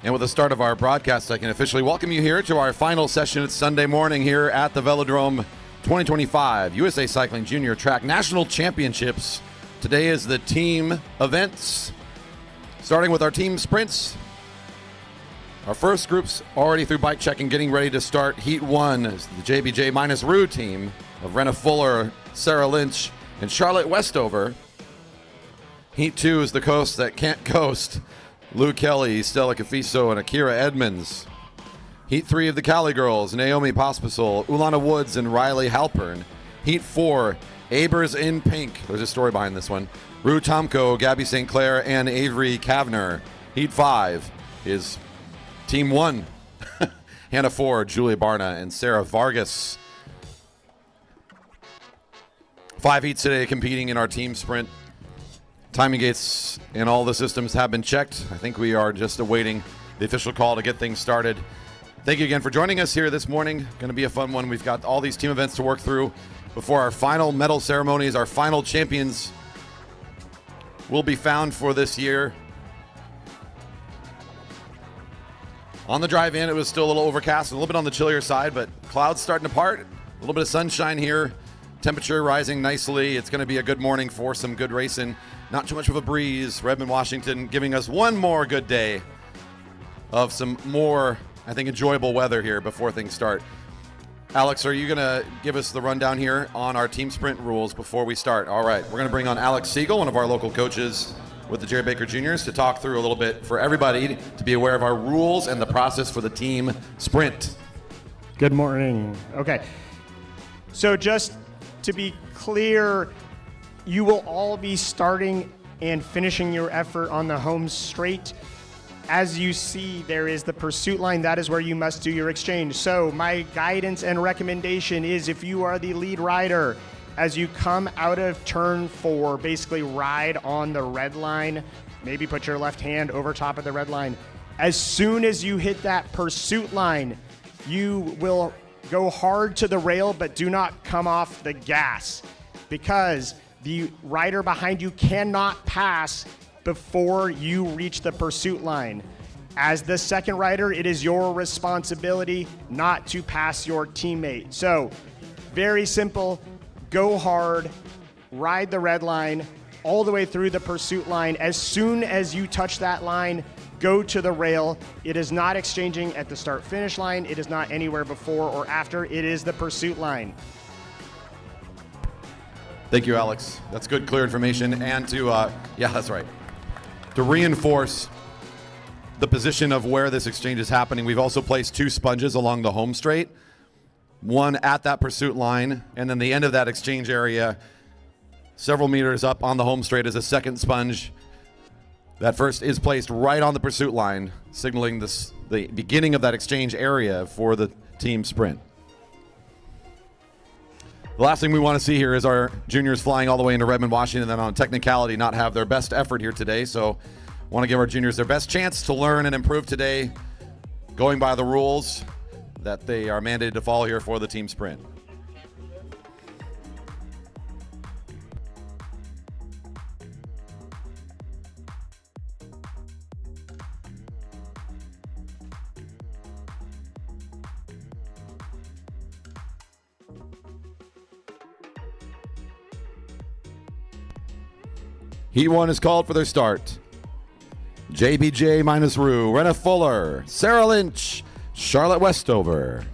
And with the start of our broadcast, I can officially welcome you here to our final session. It's Sunday morning here at the Velodrome 2025 USA Cycling Junior Track National Championships. Today is the team events, starting with our team sprints. Our first group's already through bike checking, getting ready to start. Heat 1 is the JBJ minus Rue team of Renna Fuller, Sarah Lynch, and Charlotte Westover. Heat 2 is the coast that can't coast. Lou Kelly, Stella Cafiso, and Akira Edmonds. Heat 3 of the Cali girls, Naomi Pospisil, Ulana Woods, and Riley Halpern. Heat 4, Abers in pink. There's a story behind this one. Rue Tomko, Gabby St. Clair, and Avery Kavner. Heat 5 is Team 1, Hannah Ford, Julia Barna, and Sarah Vargas. 5 heats today competing in our team sprint. Timing gates and all the systems have been checked. I think we are just awaiting the official call to get things started. Thank you again for joining us here this morning. Going to be a fun one. We've got all these team events to work through before our final medal ceremonies. Our final champions will be found for this year. On the drive in, it was still a little overcast, a little bit on the chillier side, but clouds starting to part. A little bit of sunshine here. Temperature rising nicely. It's going to be a good morning for some good racing. Not too much of a breeze. Redmond, Washington giving us one more good day of some more, I think, enjoyable weather here before things start. Alex, are you going to give us the rundown here on our team sprint rules before we start? All right, we're going to bring on Alex Siegel, one of our local coaches with the Jerry Baker Juniors, to talk through a little bit for everybody to be aware of our rules and the process for the team sprint. Good morning. Okay, so just to be clear, you will all be starting and finishing your effort on the home straight. As you see, there is the pursuit line. That is where you must do your exchange. So my guidance and recommendation is, if you are the lead rider, as you come out of turn 4, basically ride on the red line, maybe put your left hand over top of the red line. As soon as you hit that pursuit line, you will go hard to the rail, but do not come off the gas, because the rider behind you cannot pass before you reach the pursuit line. As the second rider, it is your responsibility not to pass your teammate. So, very simple, go hard, ride the red line all the way through the pursuit line. As soon as you touch that line, go to the rail. It is not exchanging at the start-finish line. It is not anywhere before or after. It is the pursuit line. Thank you, Alex. That's good, clear information. And to, yeah, that's right. To reinforce the position of where this exchange is happening, we've also placed 2 sponges along the home straight. One at that pursuit line, and then the end of that exchange area, several meters up on the home straight, is a second sponge. That first is placed right on the pursuit line, signaling the beginning of that exchange area for the team sprint. The last thing we want to see here is our juniors flying all the way into Redmond, Washington, and then on technicality not have their best effort here today. So want to give our juniors their best chance to learn and improve today, going by the rules that they are mandated to follow here for the team sprint. Heat 1 is called for their start. JBJ minus Rue, Renna Fuller, Sarah Lynch, Charlotte Westover.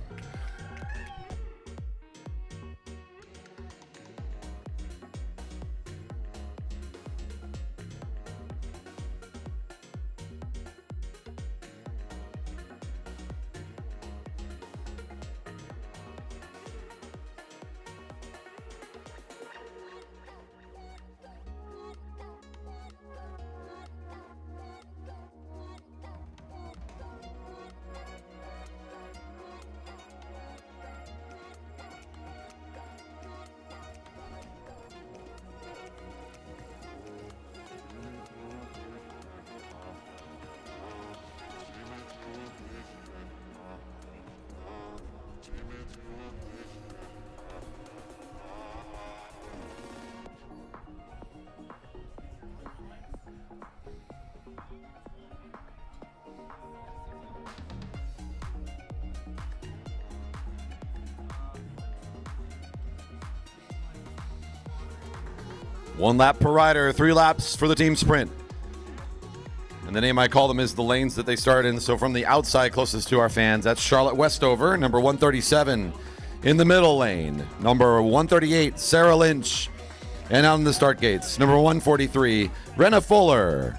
1 lap per rider, 3 laps for the team sprint. And the name I call them is the lanes that they start in. So from the outside closest to our fans, that's Charlotte Westover, number 137. In the middle lane, number 138, Sarah Lynch. And out in the start gates, number 143, Renna Fuller.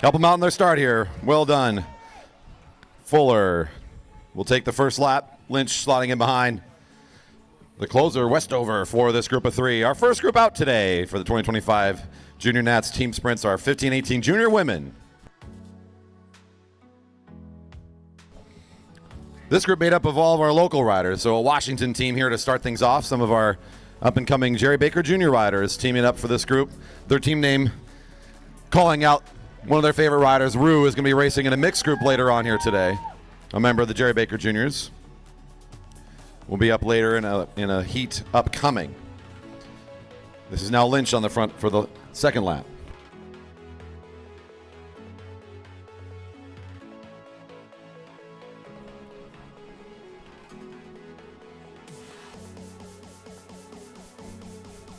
Help them out in their start here. Well done. Fuller will take the first lap. Lynch slotting in behind. The closer, Westover, for this group of 3. Our first group out today for the 2025 Junior Nats team sprints are 15-18 junior women. This group made up of all of our local riders. So a Washington team here to start things off. Some of our up-and-coming Jerry Baker Jr. riders teaming up for this group. Their team name calling out one of their favorite riders. Rue is going to be racing in a mixed group later on here today. A member of the Jerry Baker Juniors. Will be up later in a heat upcoming. This is now Lynch on the front for the second lap.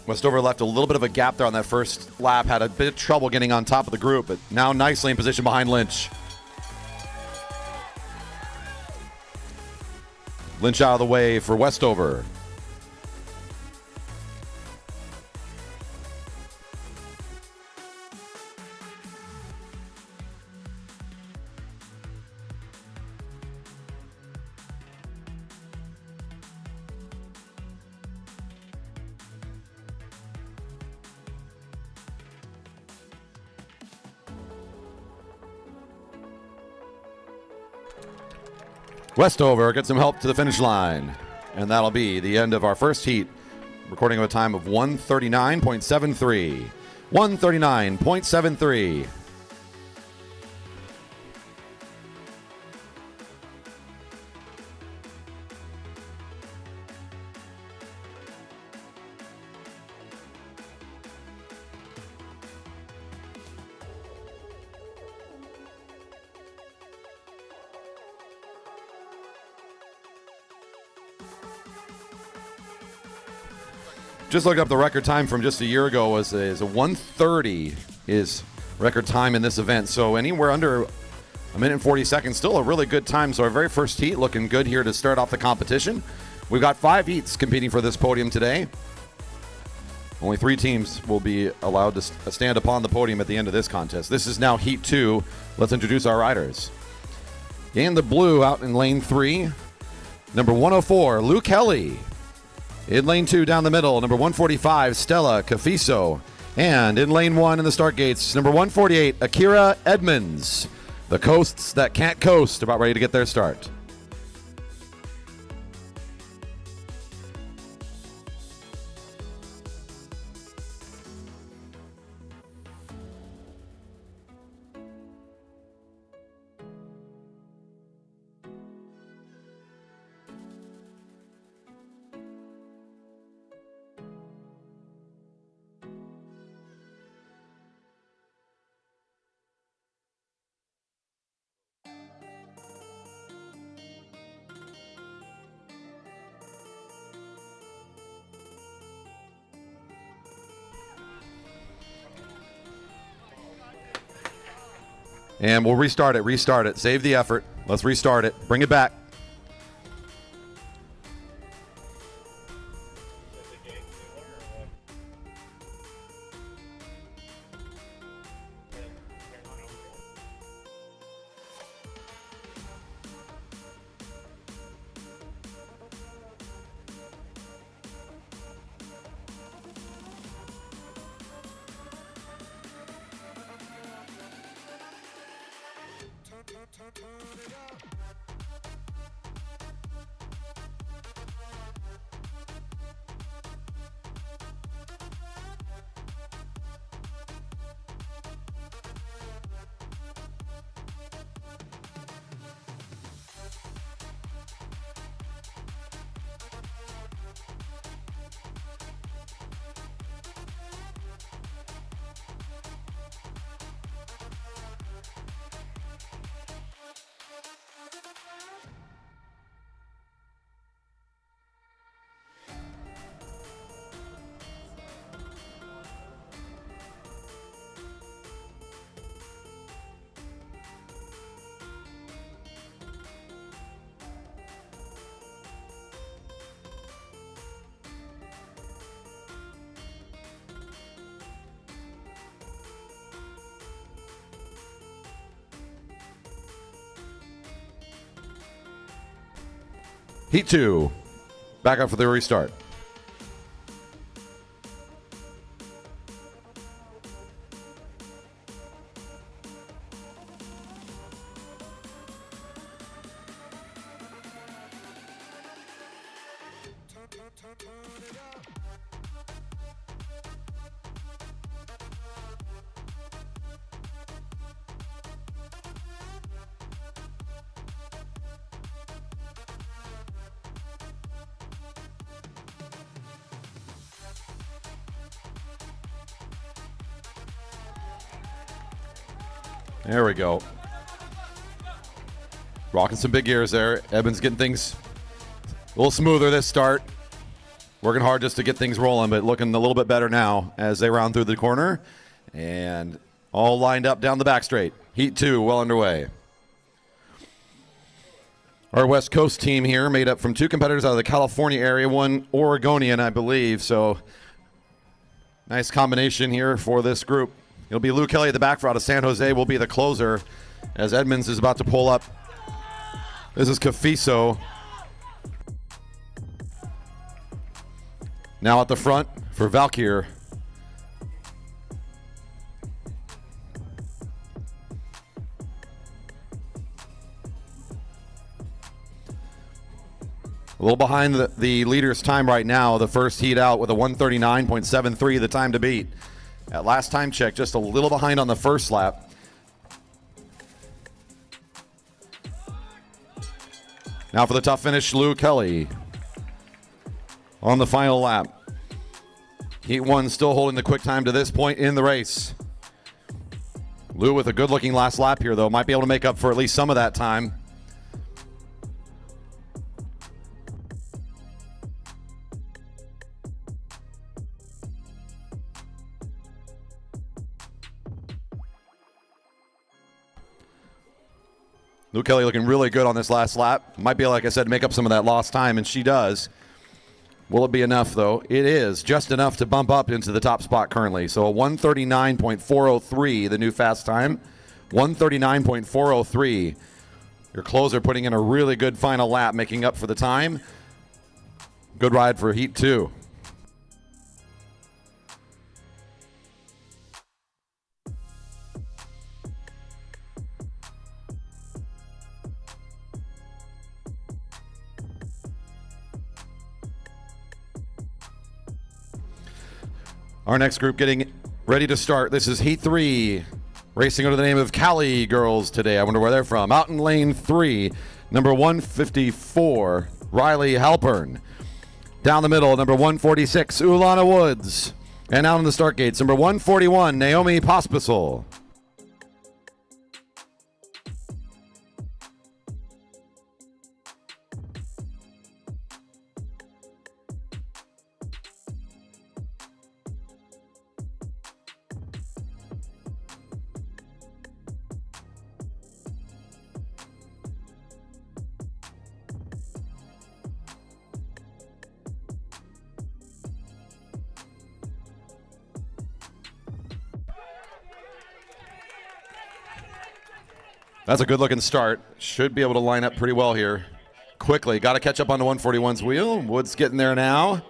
Westover left a little bit of a gap there on that first lap, had a bit of trouble getting on top of the group, but now nicely in position behind Lynch. Lynch out of the way for Westover. Westover gets some help to the finish line. And that'll be the end of our first heat. Recording of a time of 1:39.73. 1:39.73. Just look up the record time from just a year ago was a 1:30 is record time in this event. So anywhere under a minute and 40 seconds, still a really good time. So our very first heat looking good here to start off the competition. We've got 5 heats competing for this podium today. Only 3 teams will be allowed to stand upon the podium at the end of this contest. This is now heat 2. Let's introduce our riders. In the blue out in lane 3, number 104, Lou Kelly. In lane 2 down the middle, number 145, Stella Cafiso. And in lane 1 in the start gates, number 148, Akira Edmonds. The coasts that can't coast about ready to get their start. And we'll restart it. Save the effort. Let's restart it. Bring it back. Heat 2. Back up for the restart. There we go. Rocking some big gears there. Edmonds getting things a little smoother this start. Working hard just to get things rolling, but looking a little bit better now as they round through the corner. And all lined up down the back straight. Heat 2 well underway. Our West Coast team here made up from 2 competitors out of the California area, 1 Oregonian, I believe. So nice combination here for this group. It'll be Lou Kelly at the back for out of San Jose will be the closer as Edmonds is about to pull up. This is Cafiso. Now at the front for Valkyr. A little behind the leader's time right now. The first heat out with a 139.73, the time to beat. At last time check, just a little behind on the first lap. Now for the tough finish, Lou Kelly on the final lap. Heat 1 still holding the quick time to this point in the race. Lou with a good-looking last lap here, though. Might be able to make up for at least some of that time. Lou Kelly looking really good on this last lap. Might be, like I said, make up some of that lost time, and she does. Will it be enough, though? It is just enough to bump up into the top spot currently. So a 139.403, the new fast time. 139.403. Your closer putting in a really good final lap, making up for the time. Good ride for Heat 2. Our next group getting ready to start. This is Heat 3, racing under the name of Cali Girls today. I wonder where they're from. Out in lane 3, number 154, Riley Halpern. Down the middle, number 146, Ulana Woods. And out on the start gates, number 141, Naomi Pospisil. That's a good-looking start. Should be able to line up pretty well here. Quickly, got to catch up on the 141's wheel. Woods getting there now.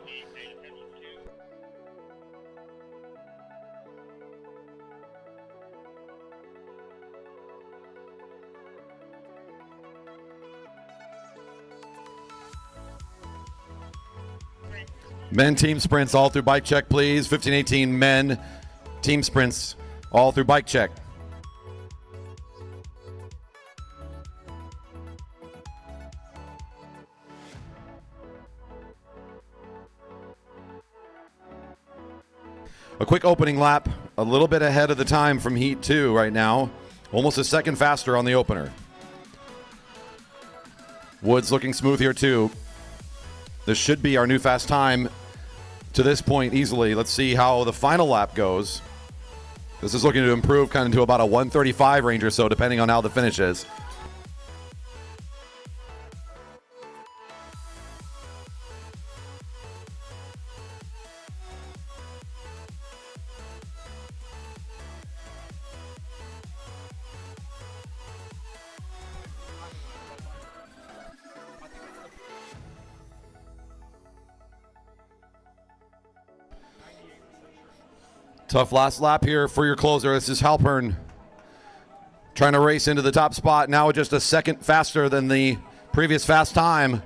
Men team sprints all through bike check, please. 15-18 men team sprints all through bike check. A quick opening lap, a little bit ahead of the time from Heat 2 right now. Almost a second faster on the opener. Woods looking smooth here too. This should be our new fast time to this point easily. Let's see how the final lap goes. This is looking to improve kind of to about a 135 range or so, depending on how the finish is. Tough last lap here for your closer. This is Halpern trying to race into the top spot. Now just a second faster than the previous fast time.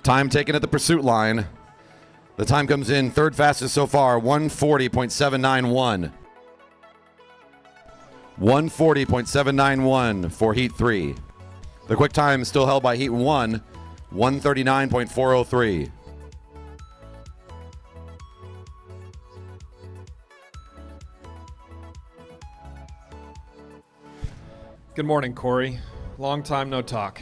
Time taken at the pursuit line. The time comes in third fastest so far, 140.791. 140.791 for Heat 3. The quick time is still held by Heat 1. 139.403. Good morning, Corey. Long time no talk.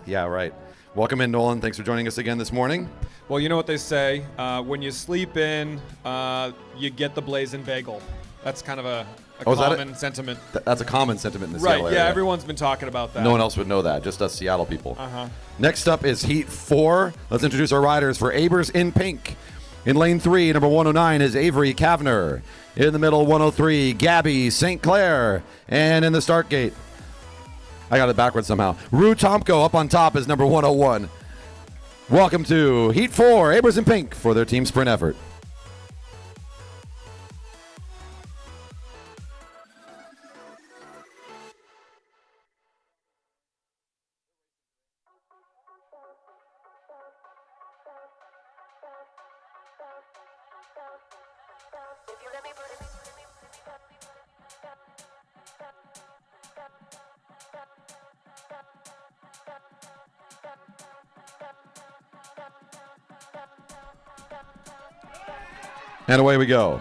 Yeah, right. Welcome in, Nolan. Thanks for joining us again this morning. Well, you know what they say. When you sleep in, you get the blazing bagel. That's kind of a common sentiment. That's a common sentiment in the right, Seattle area. Yeah, everyone's been talking about that. No one else would know that, just us Seattle people. Uh-huh. Next up is Heat 4. Let's introduce our riders for Abers in pink. In lane 3, number 109 is Avery Kavner. In the middle, 103, Gabby St. Clair. And in the start gate, I got it backwards somehow. Rue Tomko up on top is number 101. Welcome to Heat 4, Abers in pink for their team sprint effort. And away we go.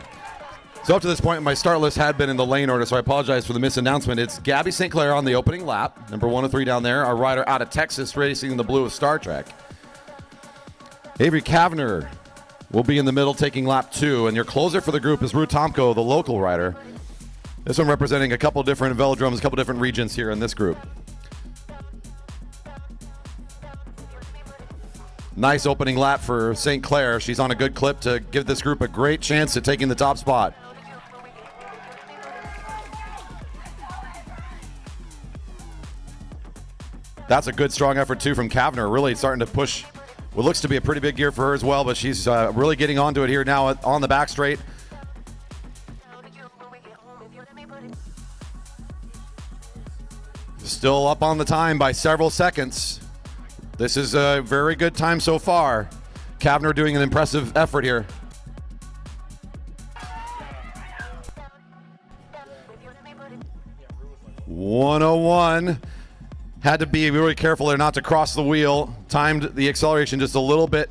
So up to this point, my start list had been in the lane order, so I apologize for the misannouncement. It's Gabby St. Clair on the opening lap, number 103 down there, our rider out of Texas racing in the blue of Star Trek. Avery Kavner will be in the middle taking lap 2, and your closer for the group is Rue Tomko, the local rider. This one representing a couple different velodromes, a couple different regions here in this group. Nice opening lap for St. Clair. She's on a good clip to give this group a great chance at taking the top spot. That's a good, strong effort, too, from Kavner. Really starting to push what looks to be a pretty big gear for her as well, but she's really getting onto it here now on the back straight. Still up on the time by several seconds. This is a very good time so far. Kavner doing an impressive effort here. .101. Had to be really careful there not to cross the wheel. Timed the acceleration just a little bit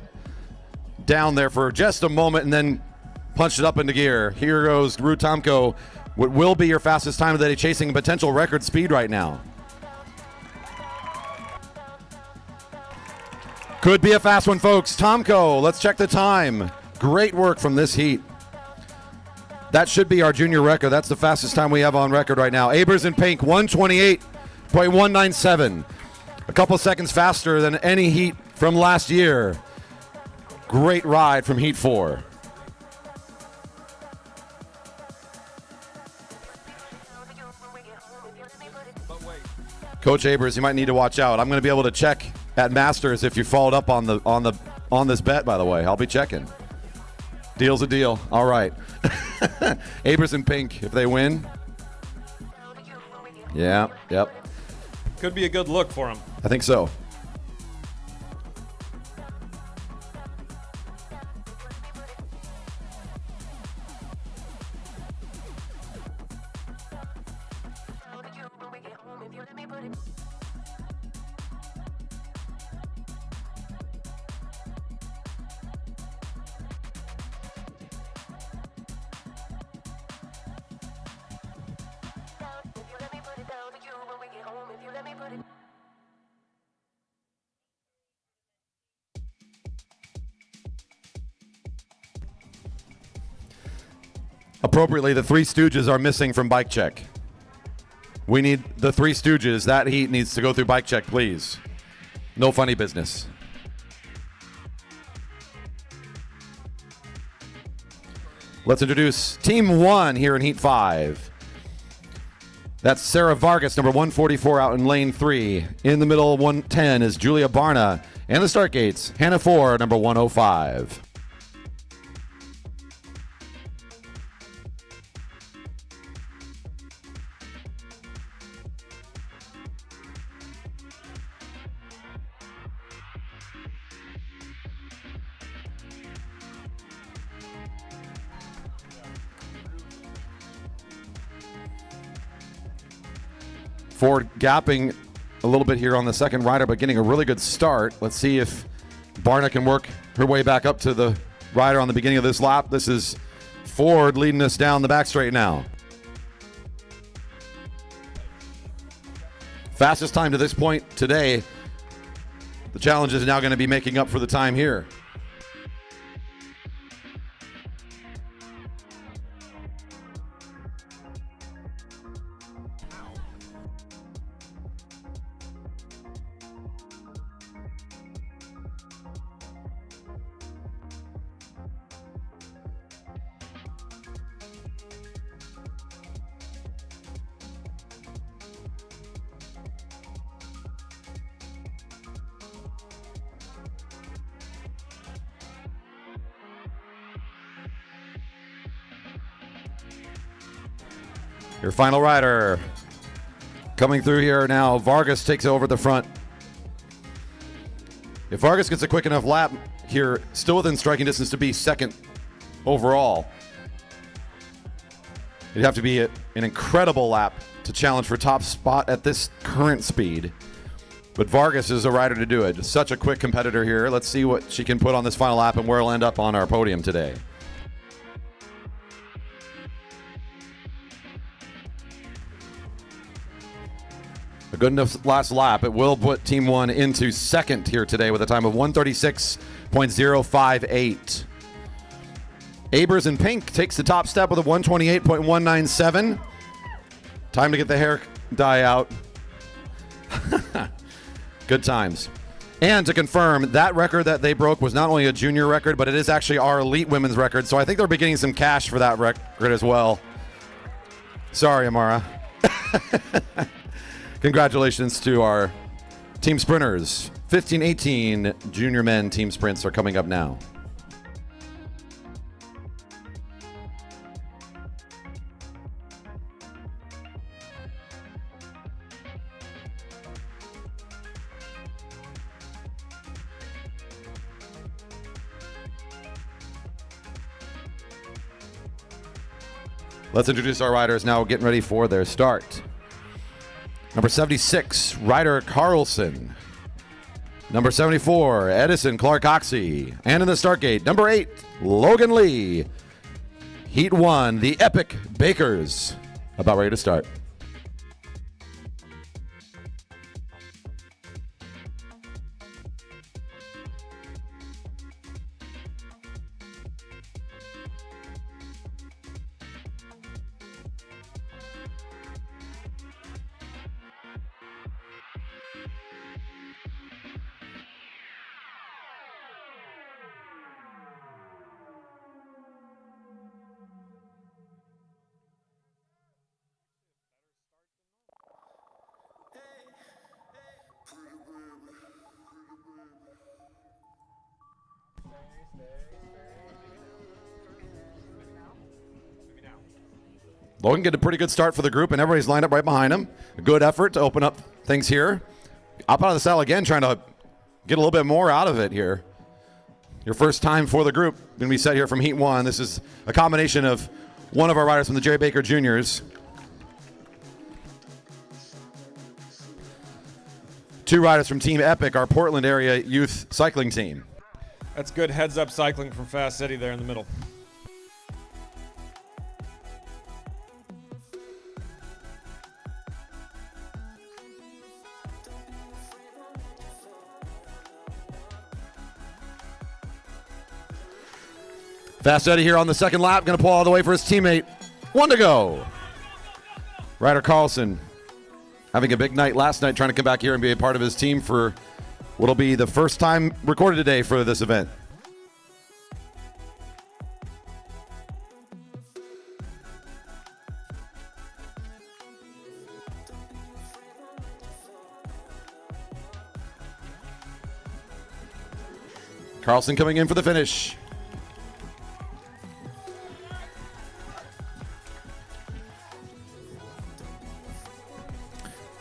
down there for just a moment and then punched it up into gear. Here goes Rue Tomko. What will be your fastest time of the day, chasing a potential record speed right now. Could be a fast one, folks. Tomko, let's check the time. Great work from this heat. That should be our junior record. That's the fastest time we have on record right now. Abers in pink, 128.197. A couple seconds faster than any heat from last year. Great ride from Heat 4. Coach Abers, you might need to watch out. I'm going to be able to check at Masters if you followed up on this bet, by the way. I'll be checking. Deal's a deal. All right. Abers in pink if they win. Yeah, yep. Could be a good look for him. I think so. Appropriately, the Three Stooges are missing from bike check. We need the Three Stooges. That heat needs to go through bike check, please. No funny business. Let's introduce Team 1 here in Heat 5. That's Sarah Vargas, number 144 out in lane 3. In the middle, 110 is Julia Barna. And the start gates, Hannah 4, number 105. Ford gapping a little bit here on the second rider, but getting a really good start. Let's see if Barna can work her way back up to the rider on the beginning of this lap. This is Ford leading us down the back straight now. Fastest time to this point today. The challenge is now going to be making up for the time here. Your final rider coming through here now. Vargas takes over at the front. If Vargas gets a quick enough lap here, still within striking distance to be second overall, it'd have to be an incredible lap to challenge for top spot at this current speed. But Vargas is a rider to do it. Such a quick competitor here. Let's see what she can put on this final lap and where it'll end up on our podium today. A good enough last lap. It will put Team 1 into second here today with a time of 136.058. Abers in pink takes the top step with a 128.197. Time to get the hair dye out. Good times. And to confirm, that record that they broke was not only a junior record, but it is actually our elite women's record. So I think they're beginning some cash for that record as well. Sorry, Amara. Congratulations to our team sprinters. 15-18 junior men team sprints are coming up now. Let's introduce our riders now getting ready for their start. Number 76, Ryder Carlson. Number 74, Edison Clark-Oxy. And in the start gate, number 8, Logan Lee. Heat 1, the Epic Bakers. About ready to start. Logan get a pretty good start for the group, and everybody's lined up right behind him. A good effort to open up things here. Up out of the saddle again, trying to get a little bit more out of it here. Your first time for the group going to be set here from Heat 1. This is a combination of one of our riders from the Jerry Baker Juniors. Two riders from Team Epic, our Portland area youth cycling team. That's good heads-up cycling from Fast City there in the middle. Fast Eddie here on the second lap, going to pull all the way for his teammate. 1 to go. Ryder Carlson having a big night last night, trying to come back here and be a part of his team for what'll be the first time recorded today for this event. Carlson coming in for the finish.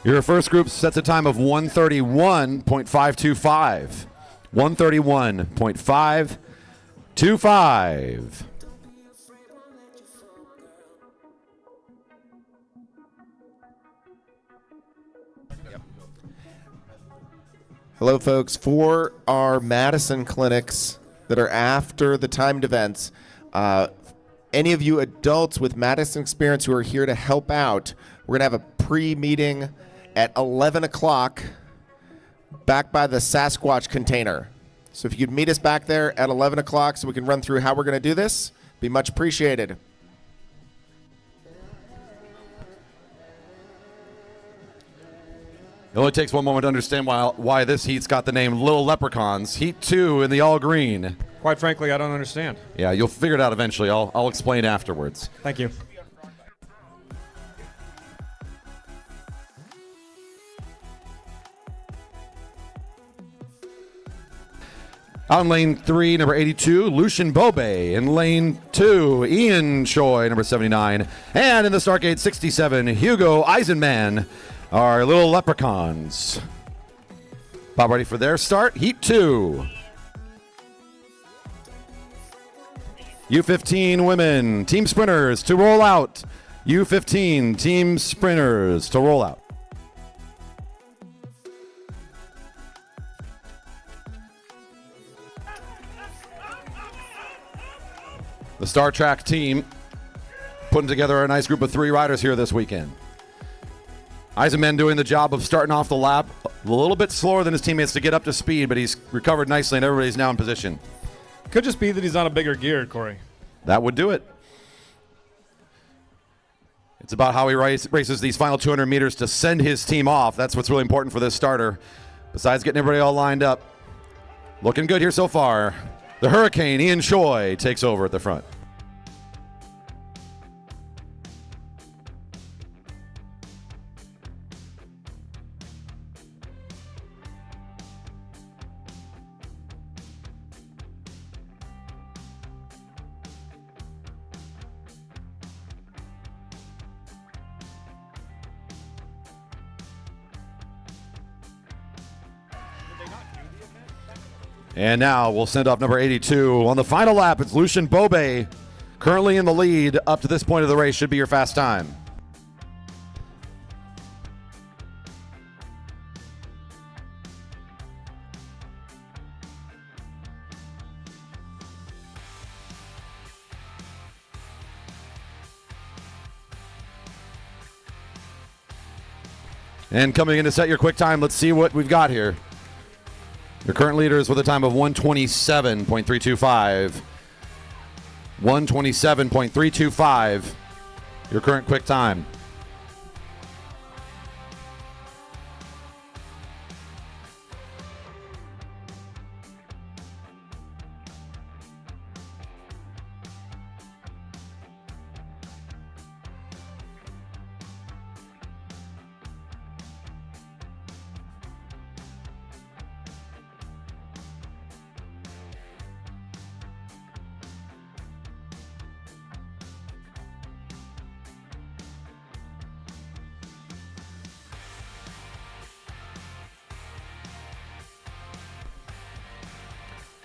Your first group sets a time of 1:31.525. 1:31.525. Hello, folks. For our Madison clinics that are after the timed events, any of you adults with Madison experience who are here to help out, we're going to have a pre-meeting at 11 o'clock back by the Sasquatch container. So if you could meet us back there at 11 o'clock so we can run through how we're going to do this, be much appreciated. It only takes one moment to understand why this heat's got the name Little Leprechauns. Heat 2 in the all green. Quite frankly, I don't understand. Yeah, you'll figure it out eventually. I'll explain afterwards. Thank you. Out in lane 3, number 82, Lucian Bobe. In lane 2, Ian Choi, number 79. And in the start gate 67, Hugo Eisenman, our Little Leprechauns. Bob ready for their start. Heat 2. U15 women, team sprinters to roll out. U15 team sprinters to roll out. The Star Track team putting together a nice group of 3 riders here this weekend. Eisenman doing the job of starting off the lap a little bit slower than his teammates to get up to speed, but he's recovered nicely and everybody's now in position. Could just be that he's on a bigger gear, Corey. That would do it. It's about how he races these final 200 meters to send his team off. That's what's really important for this starter. Besides getting everybody all lined up. Looking good here so far. The Hurricane, Ian Choi, takes over at the front. And now we'll send off number 82. On the final lap, it's Lucian Bobe, currently in the lead up to this point of the race. Should be your fast time. And coming in to set your quick time, let's see what we've got here. Your current leader is with a time of 1:27.325. 1:27.325. Your current quick time.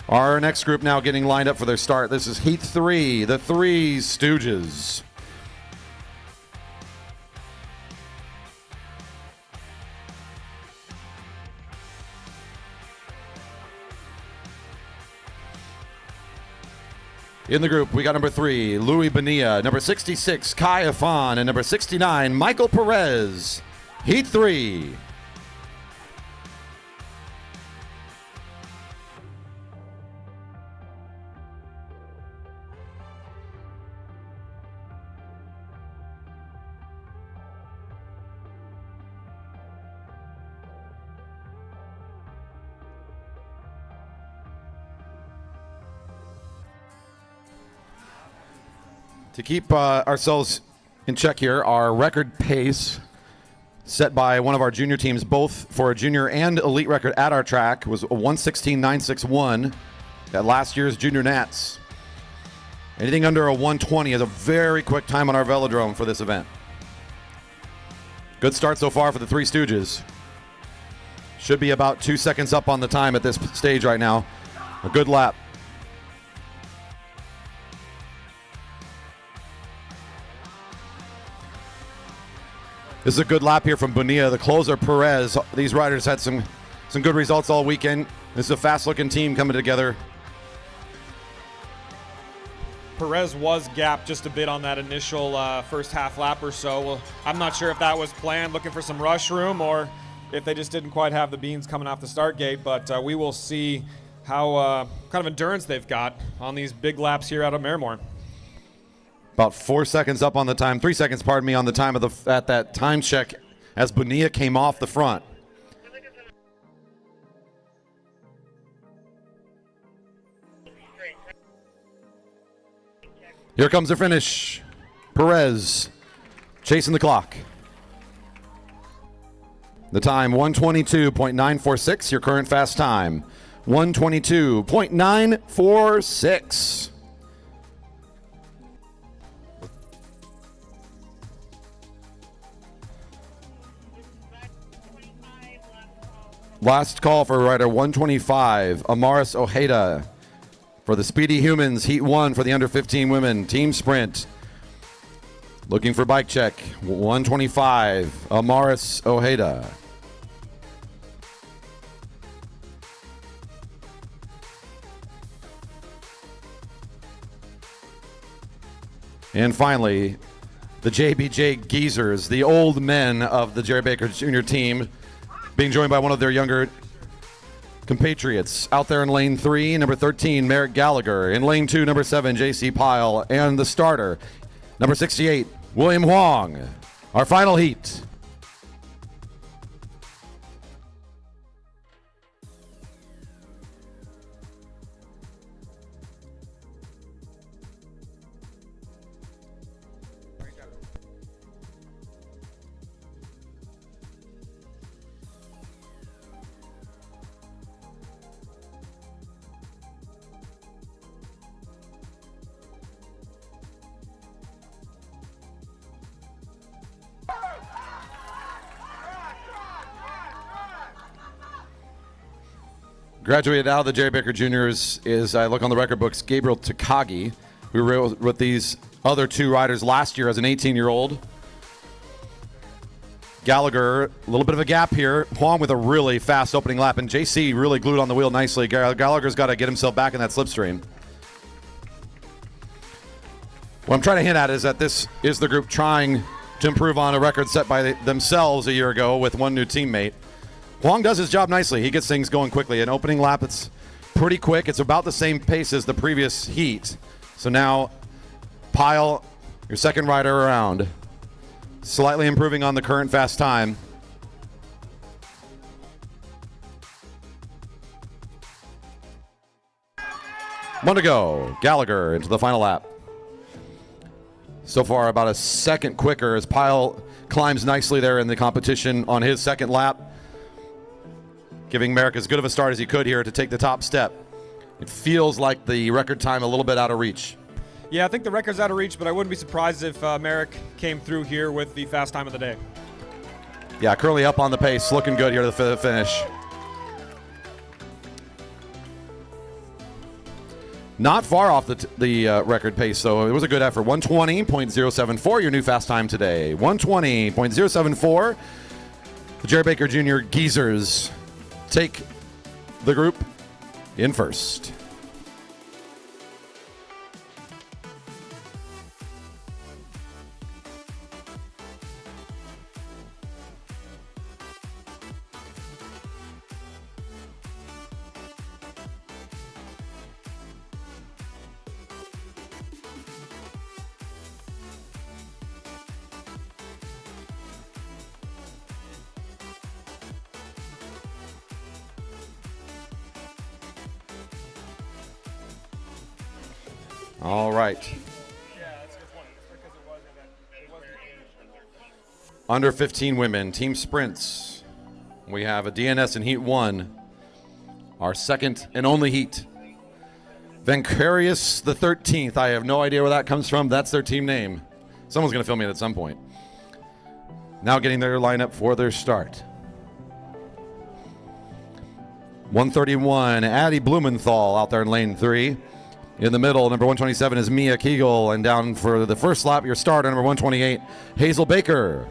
Our next group now getting lined up for their start. This is Heat 3, the Three Stooges. In the group, we got number 3, Louis Bonilla, number 66, Kai Afan, and number 69, Michael Perez. Heat 3. To keep ourselves in check here, our record pace set by one of our junior teams, both for a junior and elite record at our track, was a 1:16.961 at last year's Junior Nats. Anything under a 1:20 is a very quick time on our Velodrome for this event. Good start so far for the Three Stooges. Should be about 2 seconds up on the time at this stage right now. A good lap. This is a good lap here from Bonilla, the closer, Perez. These riders had some good results all weekend. This is a fast-looking team coming together. Perez was gapped just a bit on that initial first half lap or so. Well, I'm not sure if that was planned, looking for some rush room, or if they just didn't quite have the beans coming off the start gate. But we will see how kind of endurance they've got on these big laps here out of Marymore. About 4 seconds up on the time, 3 seconds, pardon me, on the time of at that time check as Bonilla came off the front. Here comes the finish. Perez chasing the clock. The time 1:22.946, your current fast time. 1:22.946. Last call for rider 125, Amaris Ojeda for the Speedy Humans, Heat 1 for the under 15 women, team sprint. Looking for bike check, 125, Amaris Ojeda. And finally, the JBJ Geezers, the old men of the Jerry Baker Jr. team, being joined by one of their younger compatriots. Out there in lane 3, number 13, Merrick Gallagher. In lane 2, number 7, J.C. Pyle. And the starter, number 68, William Huang. Our final heat. Graduated out of the Jerry Baker Juniors is, I look on the record books, Gabriel Takagi, who rode with these other two riders last year as an 18-year-old. Gallagher, a little bit of a gap here. Huang with a really fast opening lap, and JC really glued on the wheel nicely. Gallagher's got to get himself back in that slipstream. What I'm trying to hint at is that this is the group trying to improve on a record set by themselves a year ago with one new teammate. Huang does his job nicely. He gets things going quickly. An opening lap, it's pretty quick. It's about the same pace as the previous heat. So now, Pyle, your second rider around, slightly improving on the current fast time. One to go. Gallagher into the final lap. So far, about a second quicker as Pyle climbs nicely there in the competition on his second lap, giving Merrick as good of a start as he could here to take the top step. It feels like the record time a little bit out of reach. Yeah, I think the record's out of reach, but I wouldn't be surprised if Merrick came through here with the fast time of the day. Yeah, Curly up on the pace, looking good here to the finish. Not far off the record pace, though. It was a good effort. 120.074, your new fast time today. 120.074. The Jerry Baker Jr. Geezers take the group in first. All right. Under 15 women, team sprints. We have a DNS in Heat 1, our second and only heat. Vancarious the 13th. I have no idea where that comes from. That's their team name. Someone's going to film me at some point. Now getting their lineup for their start. 131, Addie Blumenthal out there in lane 3. In the middle, number 127 is Mia Kegel, and down for the first lap, your starter, number 128, Hazel Baker.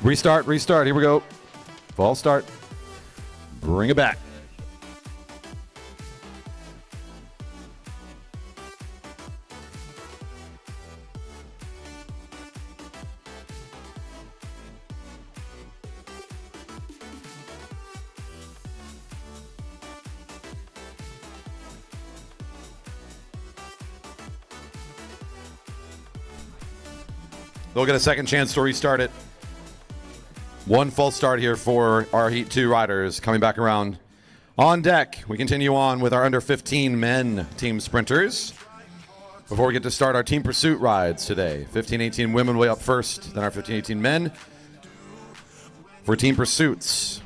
Restart, here we go. False start. Bring it back. They'll get a second chance to restart it. One false start here for our Heat 2 riders coming back around. On deck, we continue on with our under 15 men team sprinters. Before we get to start our team pursuit rides today. 15-18 women will be up first, then our 15-18 men. For team pursuits,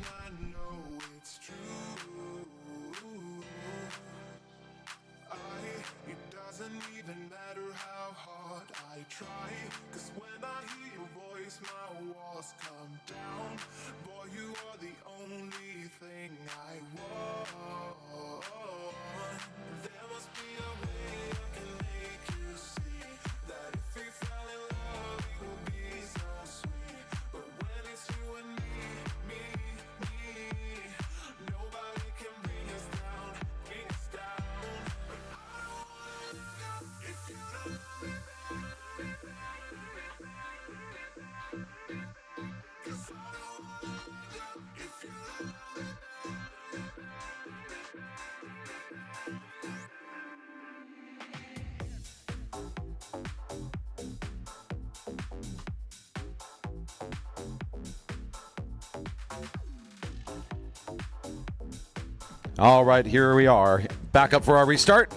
all right, here we are. Back up for our restart.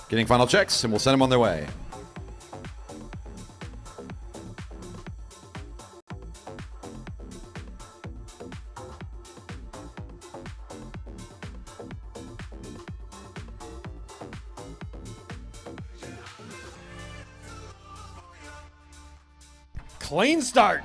Getting final checks, and we'll send them on their way. Clean start.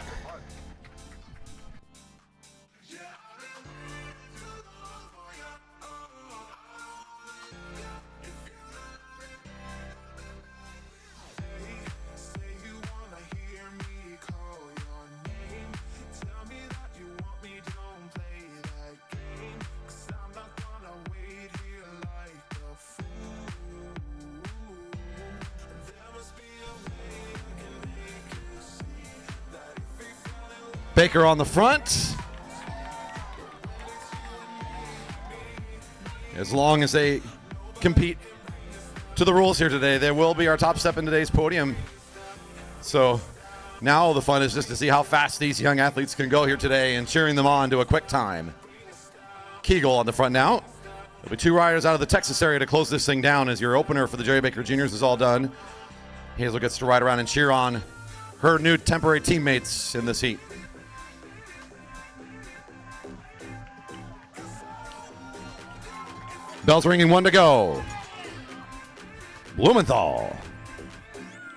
Baker on the front. As long as they compete to the rules here today, they will be our top step in today's podium. So now the fun is just to see how fast these young athletes can go here today and cheering them on to a quick time. Kegel on the front now. There'll be two riders out of the Texas area to close this thing down as your opener for the Jerry Baker Juniors is all done. Hazel gets to ride around and cheer on her new temporary teammates in this heat. Bells ringing, 1 to go. Blumenthal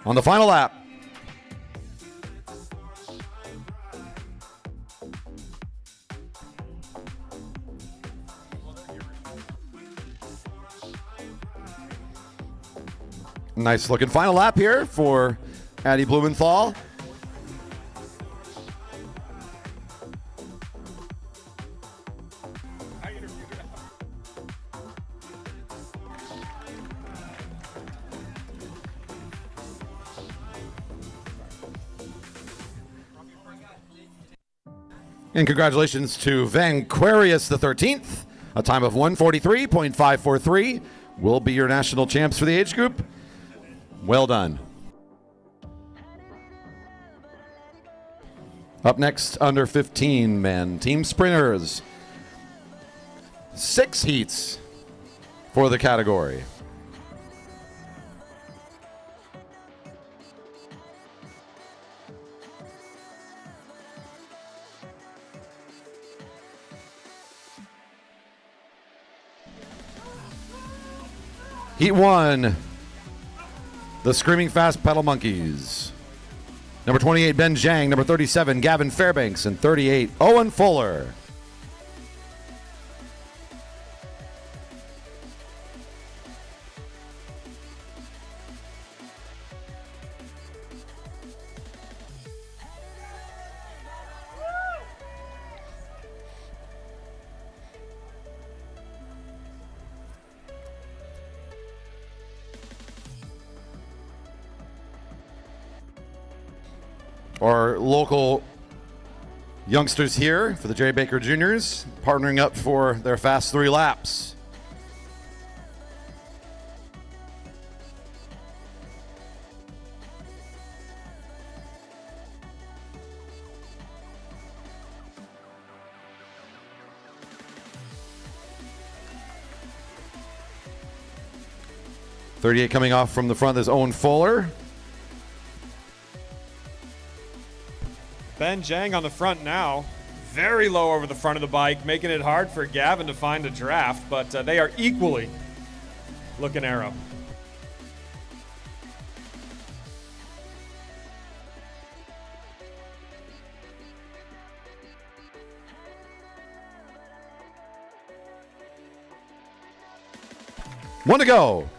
on the final lap. Nice looking final lap here for Addie Blumenthal. And congratulations to Vanquarius the 13th, a time of 1:43.543. Will be your national champs for the age group. Well done. Up next, under 15 men, team sprinters. 6 heats for the category. Heat 1, the Screaming Fast Pedal Monkeys. Number 28, Ben Zhang. Number 37, Gavin Fairbanks. And 38, Owen Fuller. Our local youngsters here for the Jerry Baker Juniors, partnering up for their fast 3 laps. .38 coming off from the front is Owen Fuller. Ben Zhang on the front now, very low over the front of the bike, making it hard for Gavin to find a draft, but they are equally looking arrow. One to go.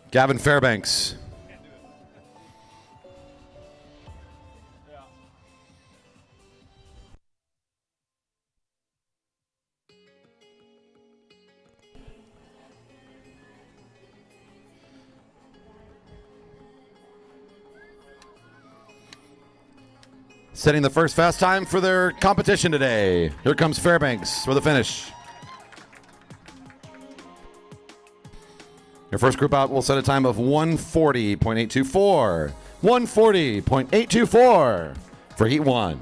Gavin Fairbanks. Setting the first fast time for their competition today. Here comes Fairbanks for the finish. Your first group out will set a time of 1:40.824. 1:40.824 for Heat 1.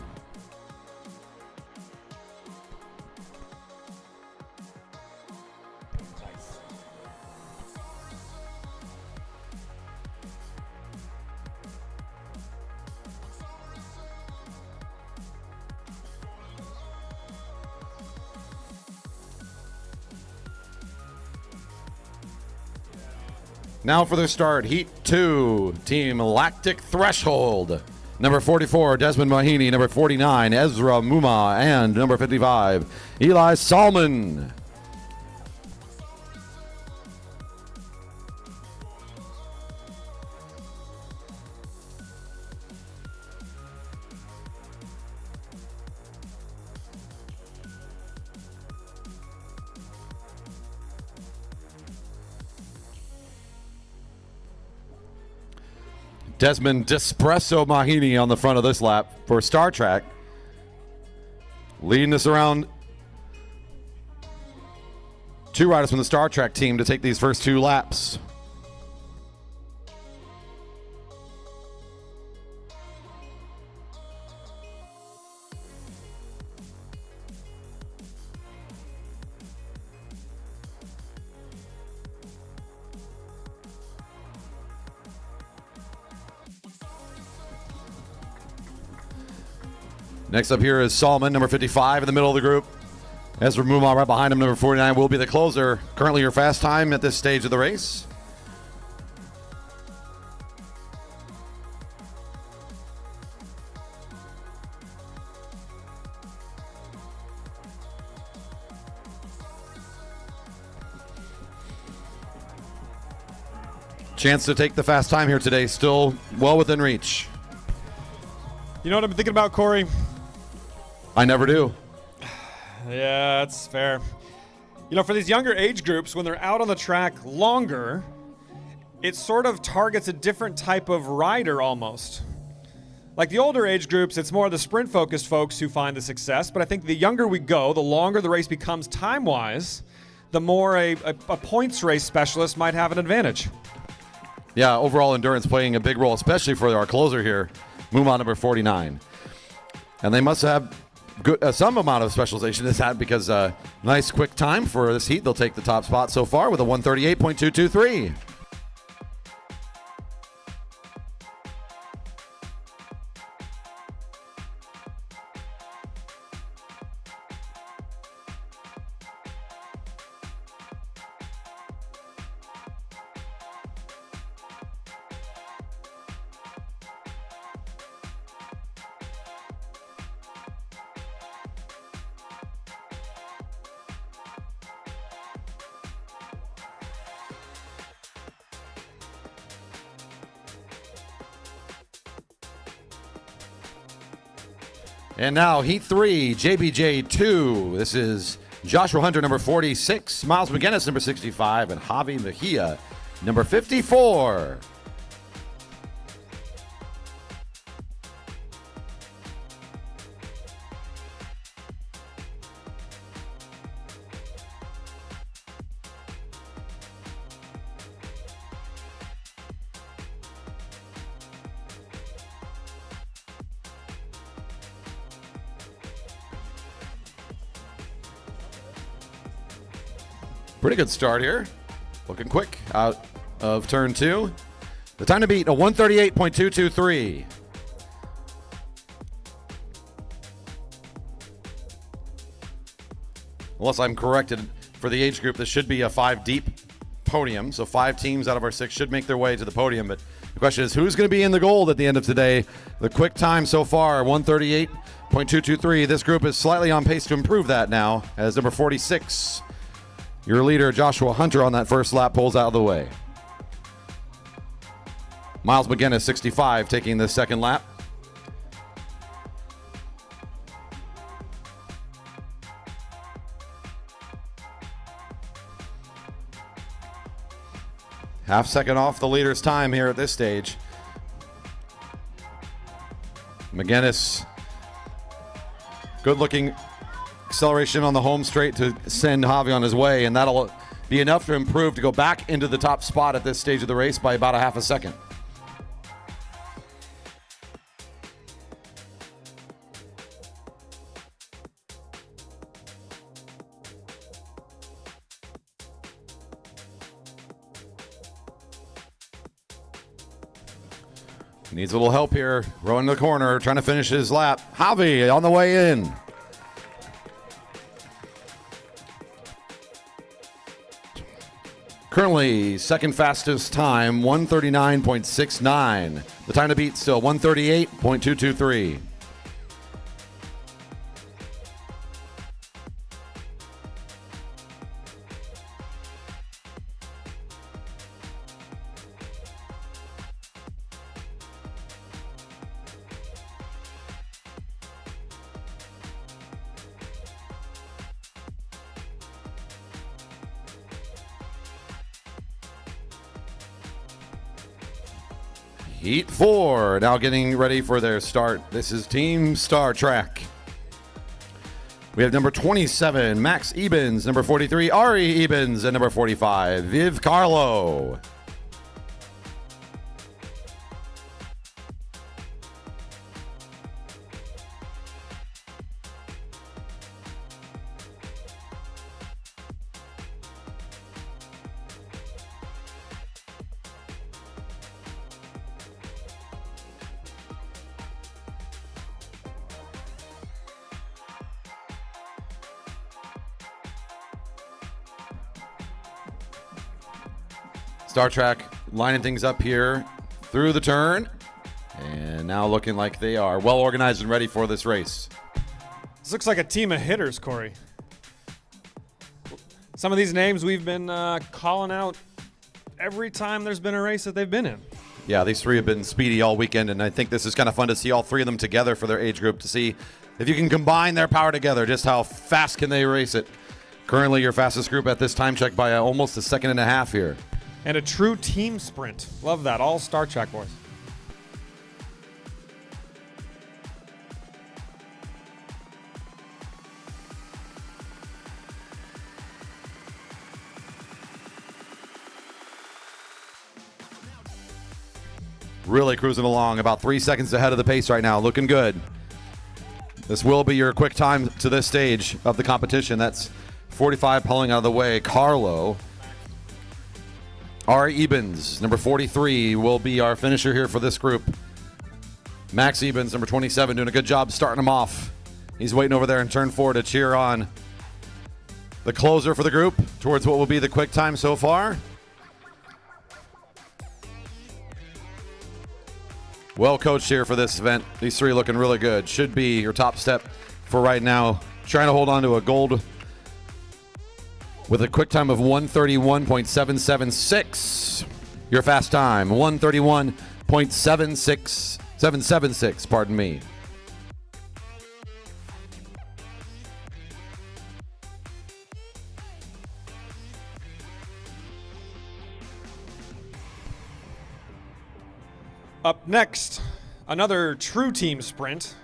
Now for their start, Heat 2, Team Lactic Threshold. Number 44, Desmond Mahini. Number 49, Ezra Muma. And number 55, Eli Salmon. Desmond Despresso Mahini on the front of this lap for Star Trek. Leading us around. 2 riders from the Star Trek team to take these first 2 laps. Next up here is Salman, number 55 in the middle of the group. Ezra Mumar right behind him, number 49, will be the closer. Currently your fast time at this stage of the race. Chance to take the fast time here today, still well within reach. You know what I've been thinking about, Corey? I never do. Yeah, that's fair. You know, for these younger age groups, when they're out on the track longer, it sort of targets a different type of rider almost. Like the older age groups, it's more the sprint-focused folks who find the success, but I think the younger we go, the longer the race becomes time-wise, the more a points race specialist might have an advantage. Yeah, overall endurance playing a big role, especially for our closer here, Mumon number 49. And they must have good, some amount of specialization in that because nice quick time for this heat. They'll take the top spot so far with a 138.223. And now Heat 3, JBJ 2. This is Joshua Hunter, number 46, Miles McGinnis, number 65, and Javi Mejia, number 54. Pretty good start here. Looking quick out of turn 2. The time to beat, a 138.223. Unless I'm corrected, for the age group, this should be a 5-deep podium. So 5 teams out of our 6 should make their way to the podium. But the question is, who's going to be in the gold at the end of today? The quick time so far, 138.223. This group is slightly on pace to improve that now, as number 46, your leader, Joshua Hunter, on that first lap pulls out of the way. Miles McGinnis, 65, taking the second lap. Half second off the leader's time here at this stage. McGinnis, good looking acceleration on the home straight to send Javi on his way, and that'll be enough to improve to go back into the top spot at this stage of the race by about a half a second. Needs a little help here. Rowing the corner, trying to finish his lap. Javi on the way in. Currently, second fastest time, 139.69. The time to beat still 138.223. Heat 4 now getting ready for their start. This is Team Star Trek. We have number 27, Max Ebens, number 43, Ari Ebens, and number 45, Viv Carlo. Star Trek lining things up here through the turn. And now looking like they are well organized and ready for this race. This looks like a team of hitters, Corey. Some of these names we've been calling out every time there's been a race that they've been in. Yeah, these three have been speedy all weekend, and I think this is kind of fun to see all three of them together for their age group to see if you can combine their power together, just how fast can they race it. Currently your fastest group at this time check by almost a second and a half here. And a true team sprint. Love that. All Star Trek boys. Really cruising along, about 3 seconds ahead of the pace right now, looking good. This will be your quick time to this stage of the competition. That's 45 pulling out of the way. Carlo. R. Ebens, number 43, will be our finisher here for this group. Max Ebens, number 27, doing a good job starting him off. He's waiting over there in turn 4 to cheer on the closer for the group towards what will be the quick time so far. Well coached here for this event. These three looking really good. Should be your top step for right now. Trying to hold on to a gold with a quick time of 1:31.776. Your fast time, 1:31.776, pardon me. Up next, another true team sprint.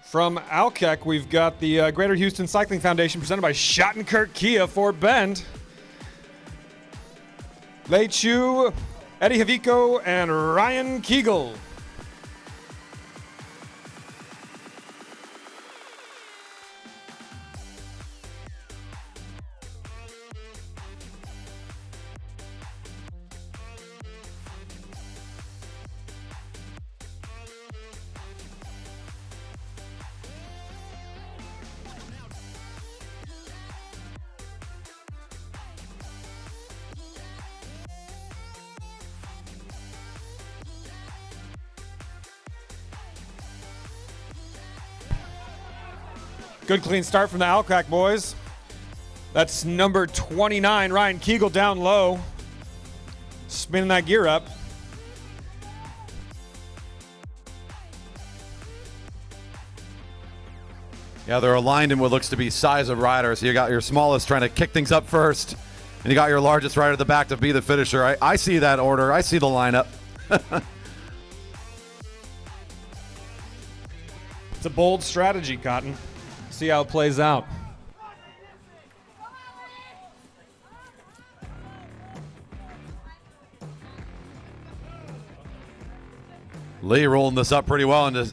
From Alkek, we've got the Greater Houston Cycling Foundation presented by Schottenkirk Kia, Fort Bend. Lei Chu, Eddie Havico, and Ryan Kegel. Good clean start from the Alkrak boys. That's number 29, Ryan Kegel down low. Spinning that gear up. Yeah, they're aligned in what looks to be size of rider. So you got your smallest trying to kick things up first, and you got your largest rider at the back to be the finisher. I see that order. I see the lineup. It's a bold strategy, Cotton. See how it plays out. Lee rolling this up pretty well into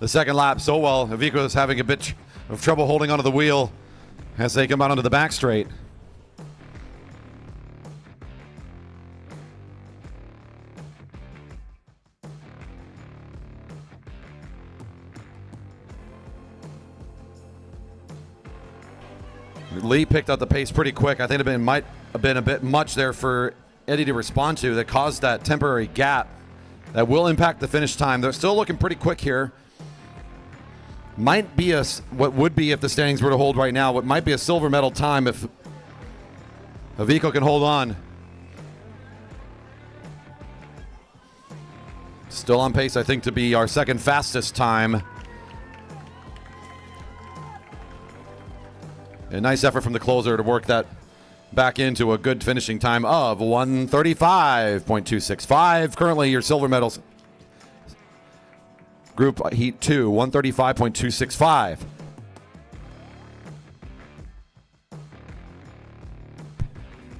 the second lap so well. Havico is having a bit of trouble holding onto the wheel as they come out onto the back straight. Lee picked up the pace pretty quick. I think it might have been a bit much there for Eddie to respond to that caused that temporary gap that will impact the finish time. They're still looking pretty quick here. Might be what would be, if the standings were to hold right now, what might be a silver medal time if Havico can hold on. Still on pace, I think, to be our second fastest time. A nice effort from the closer to work that back into a good finishing time of 1:35.265. Currently your silver medals group heat 2, 1:35.265.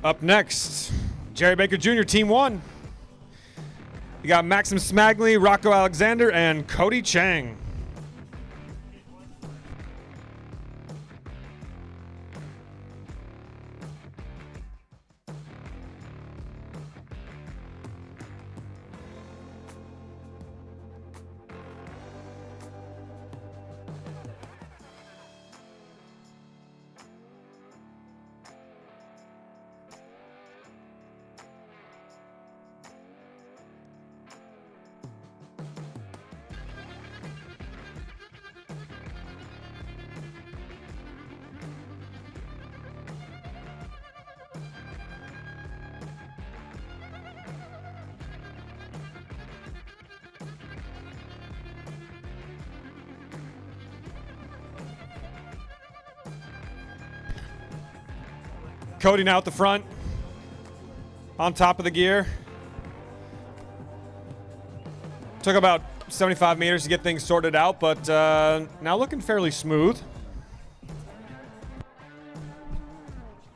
Up next, Jerry Baker Jr., Team 1. You got Maxim Smagli, Rocco Alexander, and Cody Chang. Cody now at the front, on top of the gear. Took about 75 meters to get things sorted out, but now looking fairly smooth.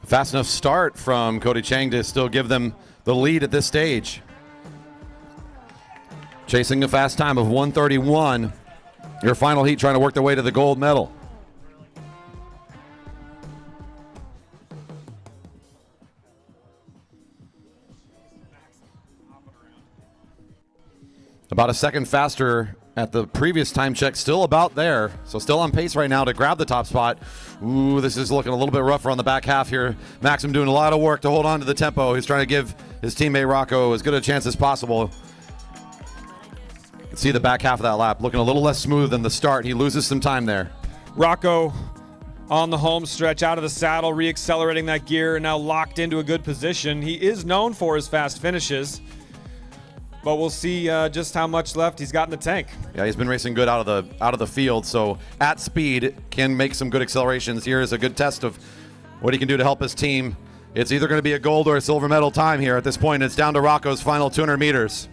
Fast enough start from Cody Chang to still give them the lead at this stage. Chasing a fast time of 1:31. Your final heat trying to work their way to the gold medal. About a second faster at the previous time check, still about there. So still on pace right now to grab the top spot. Ooh, this is looking a little bit rougher on the back half here. Maxim doing a lot of work to hold on to the tempo. He's trying to give his teammate Rocco as good a chance as possible. You can see the back half of that lap looking a little less smooth than the start. He loses some time there. Rocco on the home stretch, out of the saddle, re-accelerating that gear, and now locked into a good position. He is known for his fast finishes, but we'll see just how much left he's got in the tank. Yeah, he's been racing good out of the field, so at speed can make some good accelerations. Here is a good test of what he can do to help his team. It's either going to be a gold or a silver medal time here at this point. It's down to Rocco's final 200 meters.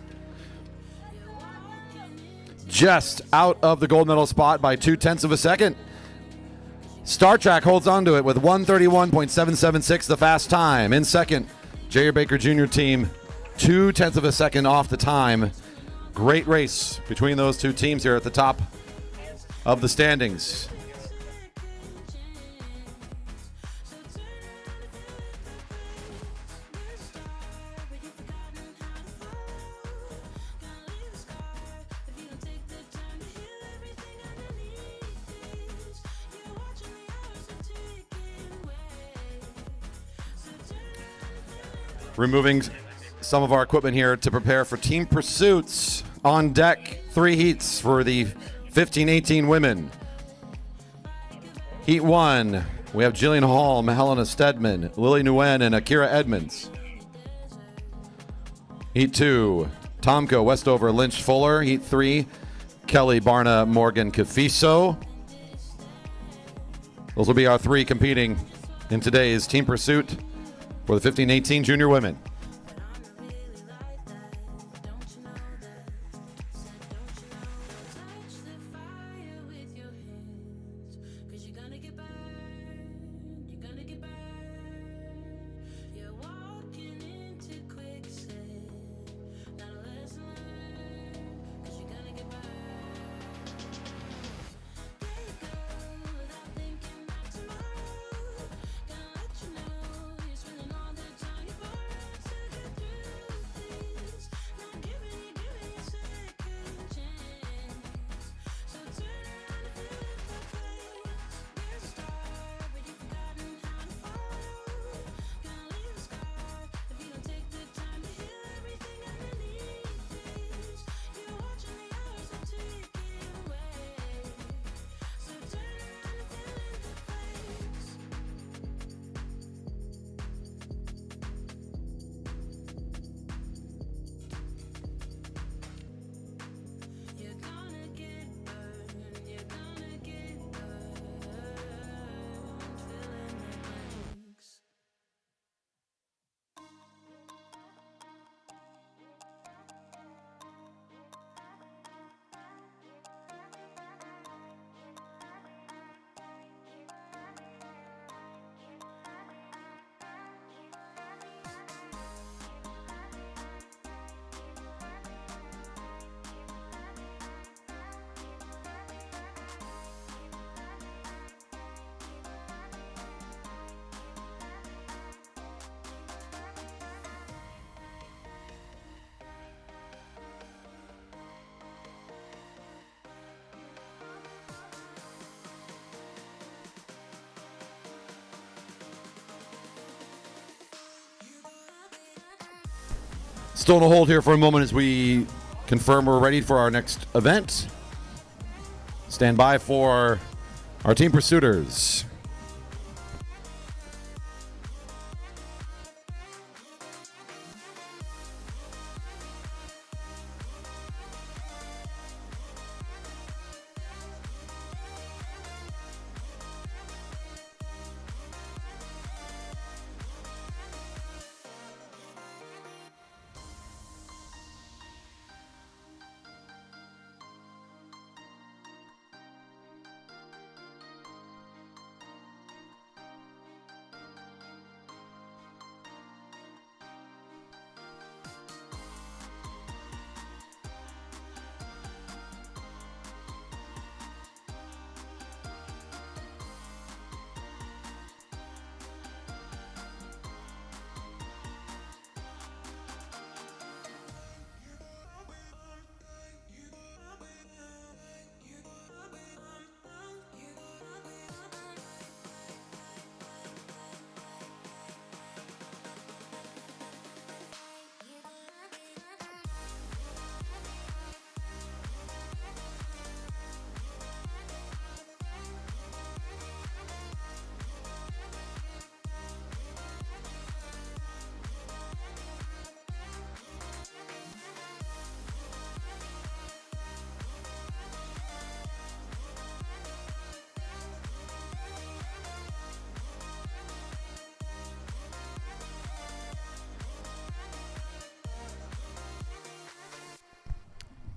Just out of the gold medal spot by 0.2 of a second. Star Trek holds on to it with 1:31.776, the fast time. In second, J.R. Baker Jr. team, 0.2 of a second off the time. Great race between those two teams here at the top of the standings. Removing some of our equipment here to prepare for team pursuits. On deck, 3 heats for the 15-18 women. Heat 1, we have Jillian Hall, Helena Stedman, Lily Nguyen, and Akira Edmonds. Heat 2, Tomko, Westover, Lynch, Fuller. Heat 3, Kelly, Barna, Morgan, Cafiso. Those will be our 3 competing in today's team pursuit for the 15-18 junior women. Still on a hold here for a moment as we confirm we're ready for our next event. Stand by for our team pursuiters.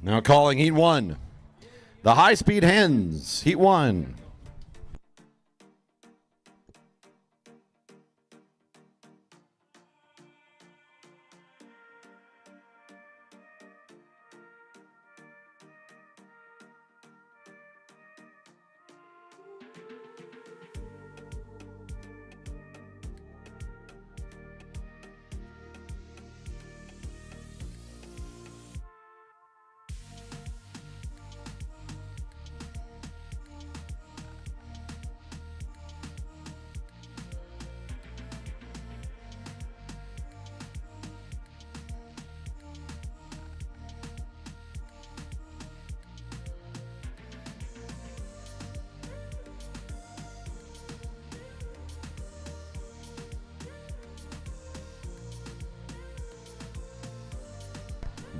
Now calling Heat 1. The high-speed hens, Heat 1.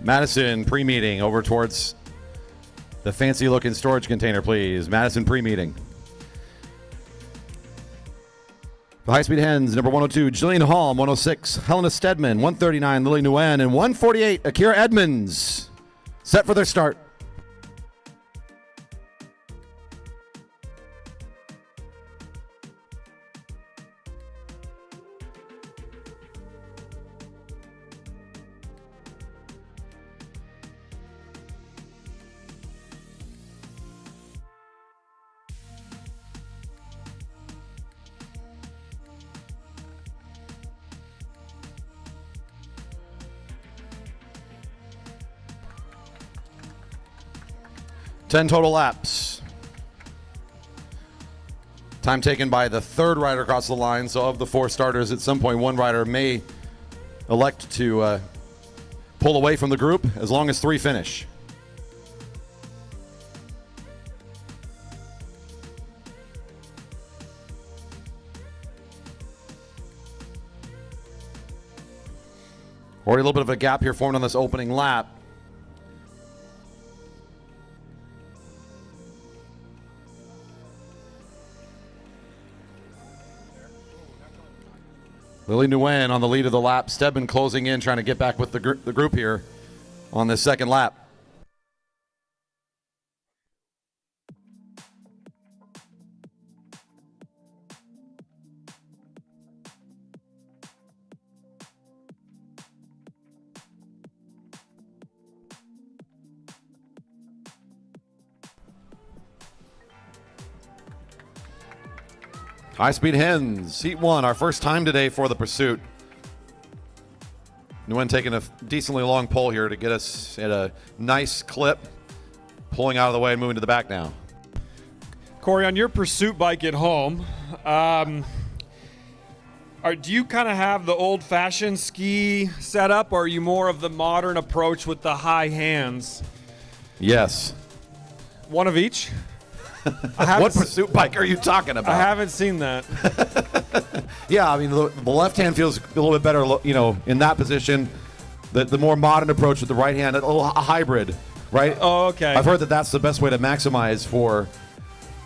Madison pre-meeting over towards the fancy-looking storage container, please. Madison pre-meeting. The high-speed hens, number 102, Jillian Halm, 106, Helena Stedman, 139, Lily Nguyen, and 148, Akira Edmonds, set for their start. Ten total laps. Time taken by the third rider across the line. So of the 4 starters, at some point one rider may elect to pull away from the group as long as 3 finish. Already a little bit of a gap here formed on this opening lap. Lily Nguyen on the lead of the lap. Stedman closing in, trying to get back with the group here on this second lap. High-speed hens, Heat 1, our first time today for the pursuit. Nguyen taking a decently long pole here to get us at a nice clip, pulling out of the way and moving to the back now. Corey, on your pursuit bike at home, do you kind of have the old-fashioned ski setup, or are you more of the modern approach with the high hands? Yes. One of each? What pursuit bike are you talking about? I haven't seen that. Yeah, I mean, the left hand feels a little bit better, you know, in that position. The more modern approach with the right hand, a little hybrid, right? Oh, okay. I've heard that that's the best way to maximize for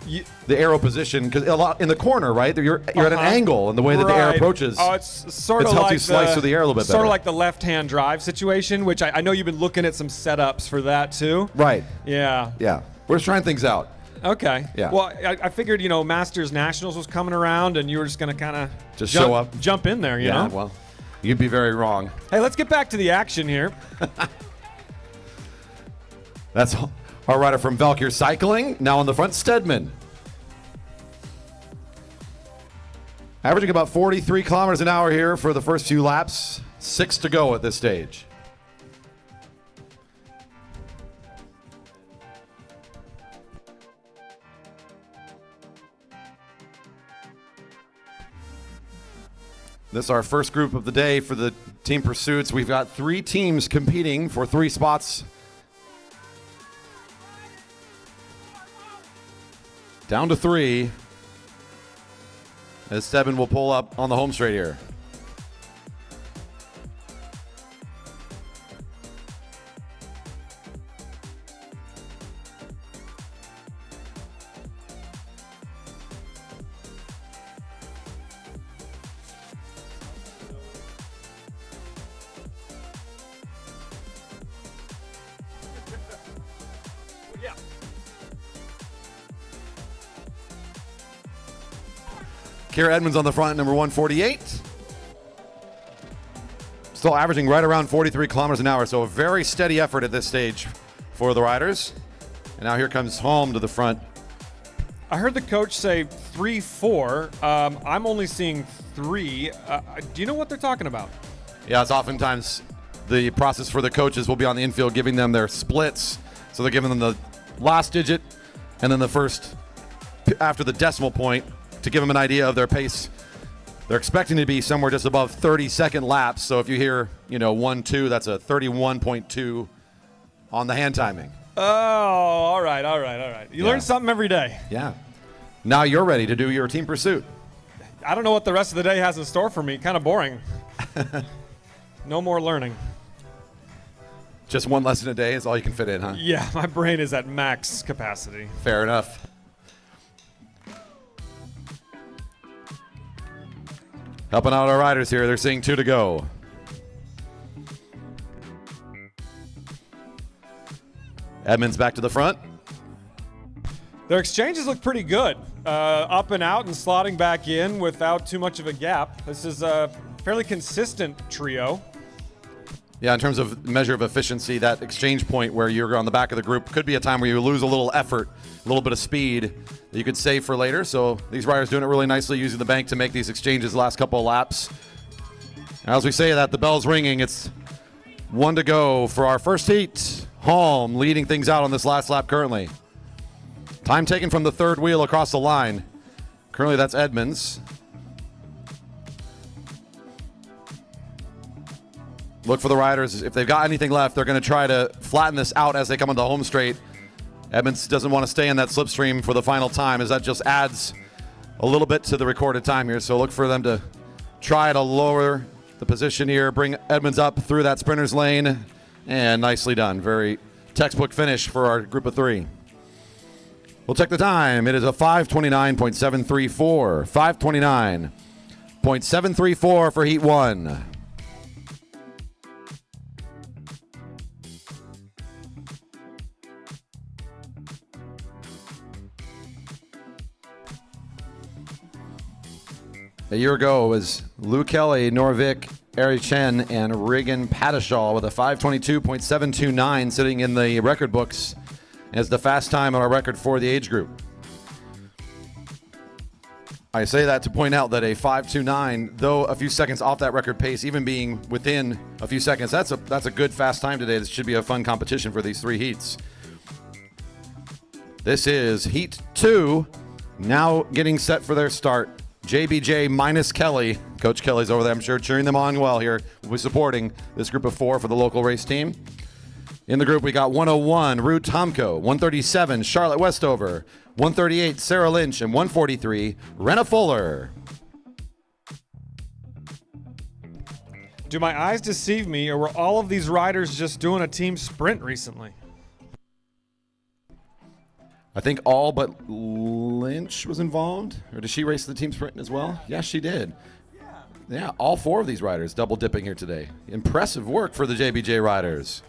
the arrow position, because a lot in the corner, right? You're at an angle, and the way that the air approaches, it's sort of helps like you slice through the air a little bit better. Sort of like the left-hand drive situation, which I know you've been looking at some setups for that too. Right. Yeah. Yeah. We're just trying things out. Okay. Yeah. Well, I figured, Masters Nationals was coming around, and you were just going to kind of show up, jump in there, you know? Well, you'd be very wrong. Hey, let's get back to the action here. That's our rider from Valkyr Cycling. Now on the front, Stedman. Averaging about 43 kilometers an hour here for the first few laps. 6 to go at this stage. This is our first group of the day for the team pursuits. We've got 3 teams competing for 3 spots. Down to 3. As Stedman will pull up on the home straight here. Kira Edmonds on the front, number 148. Still averaging right around 43 kilometers an hour, so a very steady effort at this stage for the riders. And now here comes Holm to the front. I heard the coach say 3-4. I'm only seeing 3. Do you know what they're talking about? Yeah, it's oftentimes the process for the coaches will be on the infield giving them their splits. So they're giving them the last digit and then the first after the decimal point to give them an idea of their pace. They're expecting to be somewhere just above 30-second laps. So if you hear, 1-2, that's a 31.2 on the hand timing. Oh, all right. You learn something every day. Yeah. Now you're ready to do your team pursuit. I don't know what the rest of the day has in store for me. Kind of boring. No more learning. Just one lesson a day is all you can fit in, huh? Yeah, my brain is at max capacity. Fair enough. Helping out our riders here. They're seeing 2 to go. Edmonds back to the front. Their exchanges look pretty good. Up and out and slotting back in without too much of a gap. This is a fairly consistent trio. Yeah, in terms of measure of efficiency, that exchange point where you're on the back of the group could be a time where you lose a little effort, a little bit of speed that you could save for later. So these riders doing it really nicely, using the bank to make these exchanges the last couple of laps. As we say that, the bell's ringing. It's 1 to go for our first heat. Holm leading things out on this last lap currently. Time taken from the third wheel across the line. Currently that's Edmonds. Look for the riders. If they've got anything left, they're going to try to flatten this out as they come into home straight. Edmonds doesn't want to stay in that slipstream for the final time, as that just adds a little bit to the recorded time here. So look for them to try to lower the position here, bring Edmonds up through that sprinter's lane, and nicely done. Very textbook finish for our group of 3. We'll check the time. It is a 5:29.734. 5:29.734 for Heat 1. A year ago, it was Lou Kelly, Norvik, Ari Chen, and Regan Padishal with a 5:22.729 sitting in the record books as the fast time on our record for the age group. I say that to point out that a 5:29, though a few seconds off that record pace, even being within a few seconds, that's a good fast time today. This should be a fun competition for these 3 heats. This is Heat 2, now getting set for their start. JBJ minus Kelly. Coach Kelly's over there, I'm sure, cheering them on well here. We'll be supporting this group of 4 for the local race team. In the group, we got 101, Ruud Tomko, 137, Charlotte Westover, 138, Sarah Lynch, and 143, Renna Fuller. Do my eyes deceive me, or were all of these riders just doing a team sprint recently? I think all but Lynch was involved. Or did she race the team sprint as well? Yes, she did. Yeah, all 4 of these riders double dipping here today. Impressive work for the JBJ riders.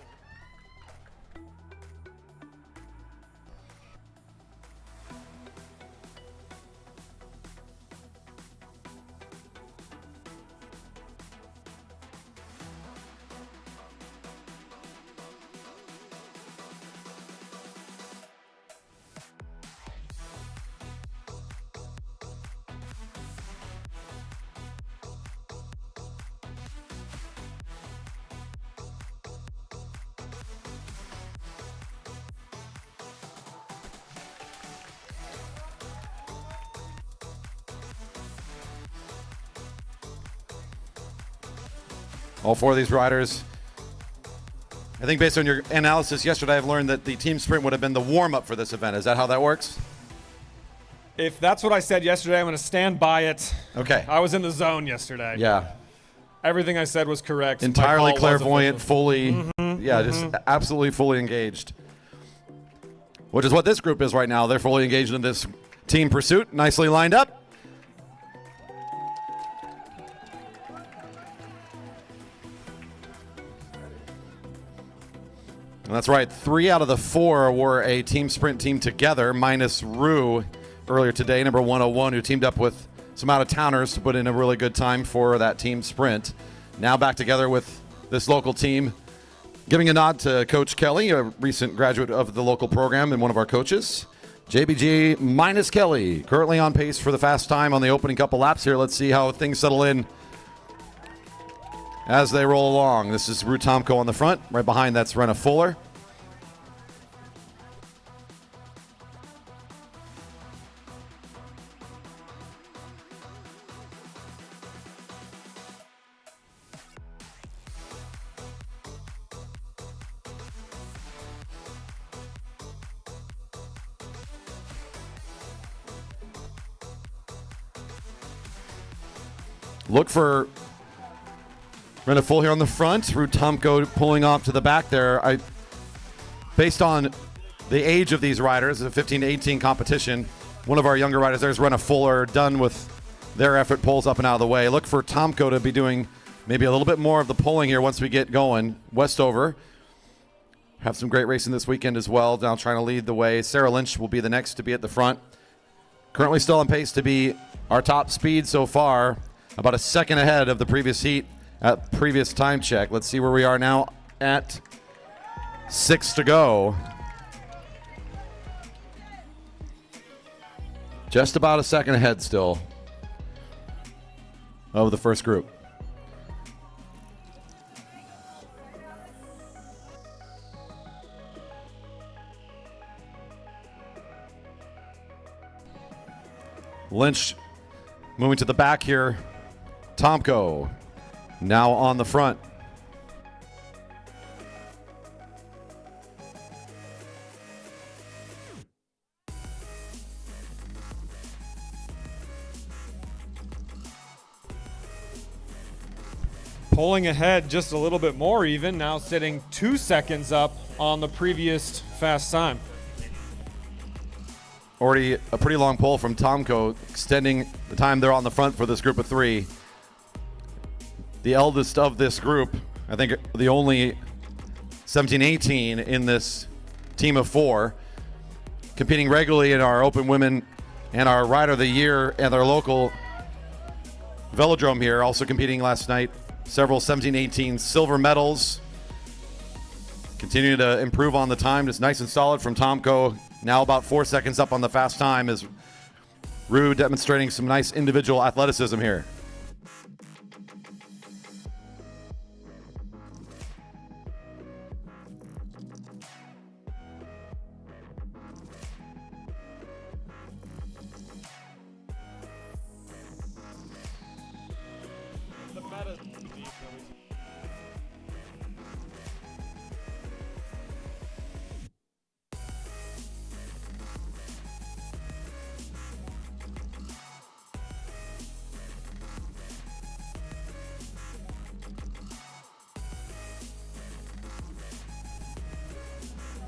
All 4 of these riders. I think based on your analysis yesterday, I've learned that the team sprint would have been the warm-up for this event. Is that how that works? If that's what I said yesterday, I'm going to stand by it. Okay. I was in the zone yesterday. Yeah. Everything I said was correct. Entirely clairvoyant, fully, just absolutely fully engaged. Which is what this group is right now. They're fully engaged in this team pursuit. Nicely lined up. And that's right. 3 out of the 4 were a team sprint team together, minus Rue earlier today, number 101, who teamed up with some out-of-towners to put in a really good time for that team sprint. Now back together with this local team, giving a nod to Coach Kelly, a recent graduate of the local program and one of our coaches. JBG minus Kelly, currently on pace for the fast time on the opening couple laps here. Let's see how things settle in as they roll along. This is Ruth Tomko on the front. Right behind that's Renna Fuller. Look for Renna Full here on the front. Ruth Tomko pulling off to the back there. Based on the age of these riders, a 15 to 18 competition, one of our younger riders, there's Renna Fuller, done with their effort, pulls up and out of the way. Look for Tomko to be doing maybe a little bit more of the pulling here once we get going. Westover have some great racing this weekend as well, now trying to lead the way. Sarah Lynch will be the next to be at the front. Currently still on pace to be our top speed so far, about a second ahead of the previous heat at previous time check. Let's see where we are now at 6 to go. Just about a second ahead still of the first group. Lynch moving to the back here. Tomko now on the front. Pulling ahead just a little bit more even, now sitting 2 seconds up on the previous fast time. Already a pretty long pull from Tomko, extending the time they're on the front for this group of three. The eldest of this group, I think the only 17-18 in this team of four, competing regularly in our Open Women and our Rider of the Year and our local Velodrome here, also competing last night. Several 17-18 silver medals. Continue to improve on the time, just nice and solid from Tomko. Now about 4 seconds up on the fast time is Rue demonstrating some nice individual athleticism here.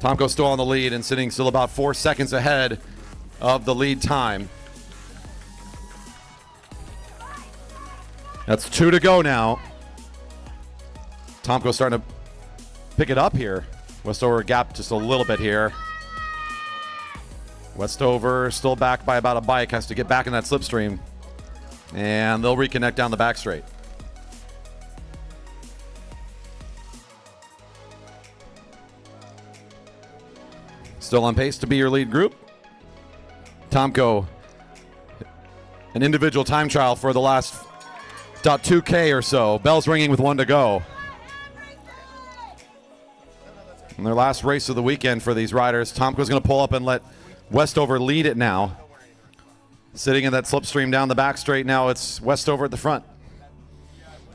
Tomko still on the lead and sitting still about 4 seconds ahead of the lead time. That's 2 to go now. Tomko starting to pick it up here. Westover gap just a little bit here. Westover still back by about a bike, has to get back in that slipstream. And they'll reconnect down the back straight. Still on pace to be your lead group. Tomko, an individual time trial for the last about 2K or so. Bell's ringing with 1 to go. In their last race of the weekend for these riders, Tomko's going to pull up and let Westover lead it now. Sitting in that slipstream down the back straight now, it's Westover at the front.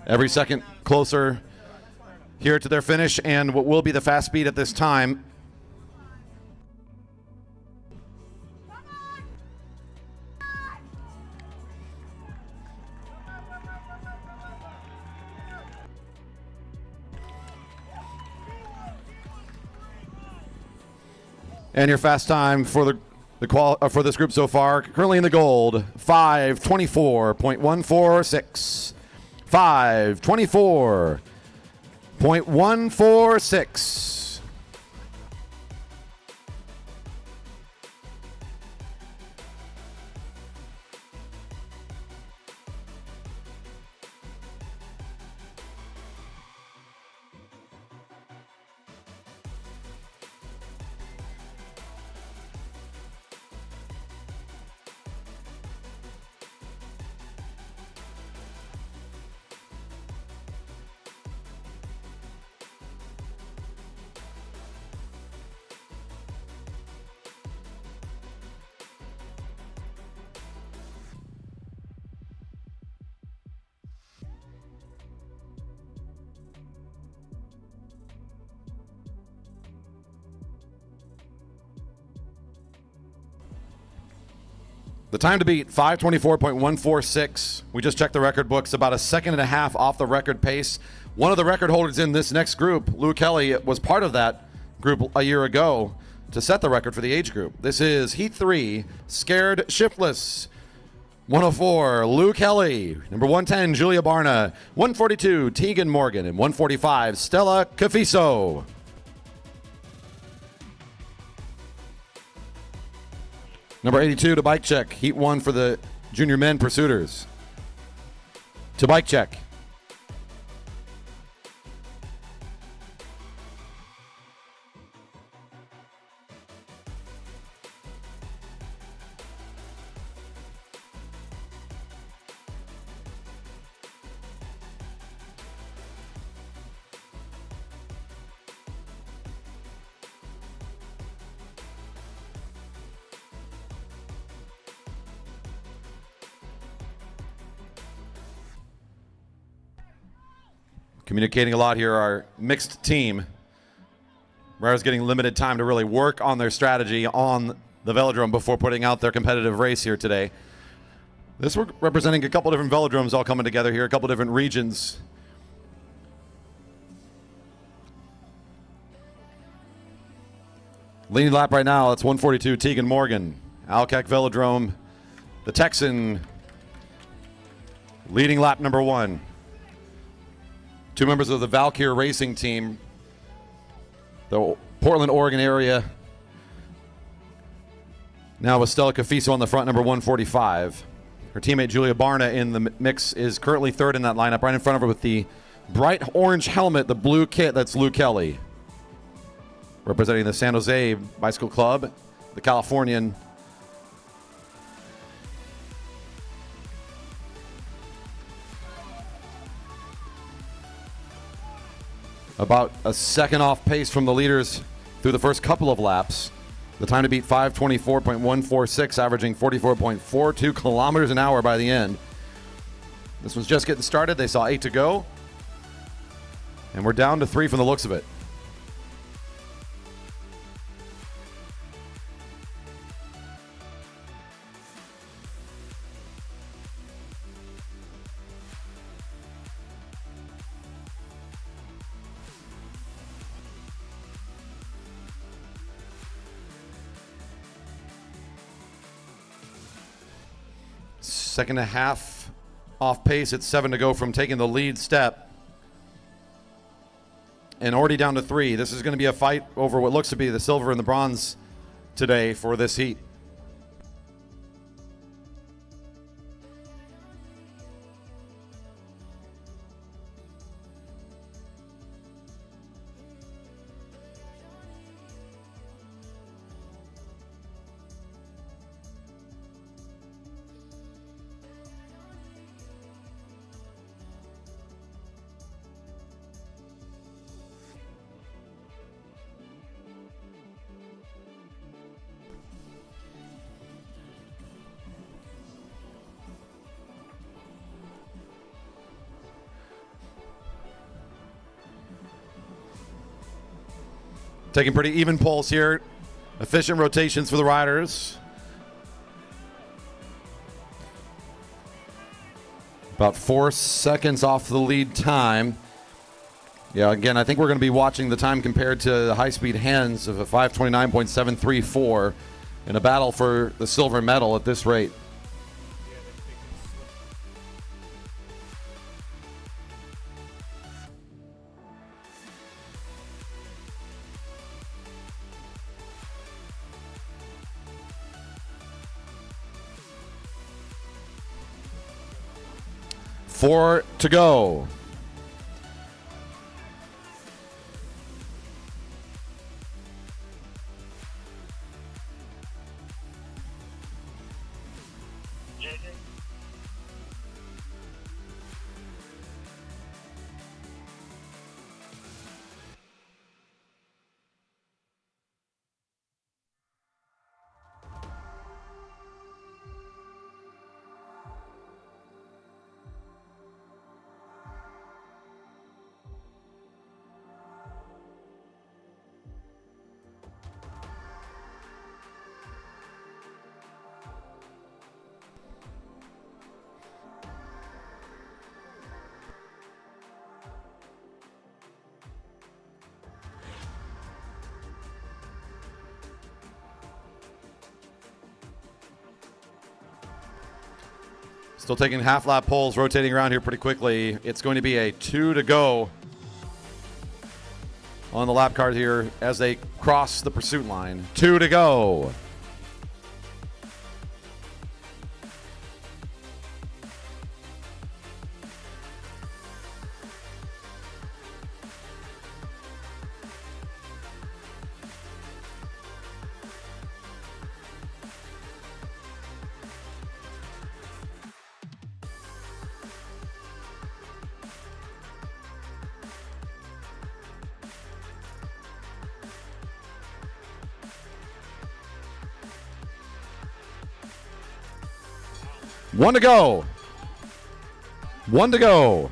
Every second closer here to their finish and what will be the fast speed at this time. And your fast time for for this group so far, currently in the gold, 5:24.146. 5:24.146. The time to beat, 5:24.146. We just checked the record books, about a second and a half off the record pace. One of the record holders in this next group, Lou Kelly, was part of that group a year ago to set the record for the age group. This is Heat 3, Scared Shiftless. 104, Lou Kelly. Number 110, Julia Barna. 142, Tegan Morgan. And 145, Stella Cafiso. Number 82 to bike check. Heat 1 for the junior men pursuiters. To bike check. Communicating a lot here, our mixed team. Rare's getting limited time to really work on their strategy on the Velodrome before putting out their competitive race here today. This we're representing a couple different Velodromes all coming together here, a couple different regions. Leading lap right now, it's 142, Tegan Morgan. Alcac Velodrome, the Texan, leading lap number 1. Two members of the Valkyr racing team, the Portland, Oregon area. Now with Stella Cafiso on the front, number 145. Her teammate Julia Barna in the mix is currently third in that lineup, right in front of her with the bright orange helmet, the blue kit, that's Lou Kelly. Representing the San Jose Bicycle Club, the Californian. About a second off pace from the leaders through the first couple of laps. The time to beat, 5:24.146, averaging 44.42 kilometers an hour by the end. This one's just getting started. They saw 8 to go. And we're down to 3 from the looks of it. Second and a half off pace at 7 to go from taking the lead step. And already down to 3. This is going to be a fight over what looks to be the silver and the bronze today for this heat. Taking pretty even pulse here. Efficient rotations for the riders. About 4 seconds off the lead time. Yeah, again, I think we're going to be watching the time compared to the high-speed hands of a 5:29.734 in a battle for the silver medal at this rate. Four to go. Still taking half lap pulls, rotating around here pretty quickly. It's going to be a 2 to go on the lap card here as they cross the pursuit line. 2 to go. One to go. One to go.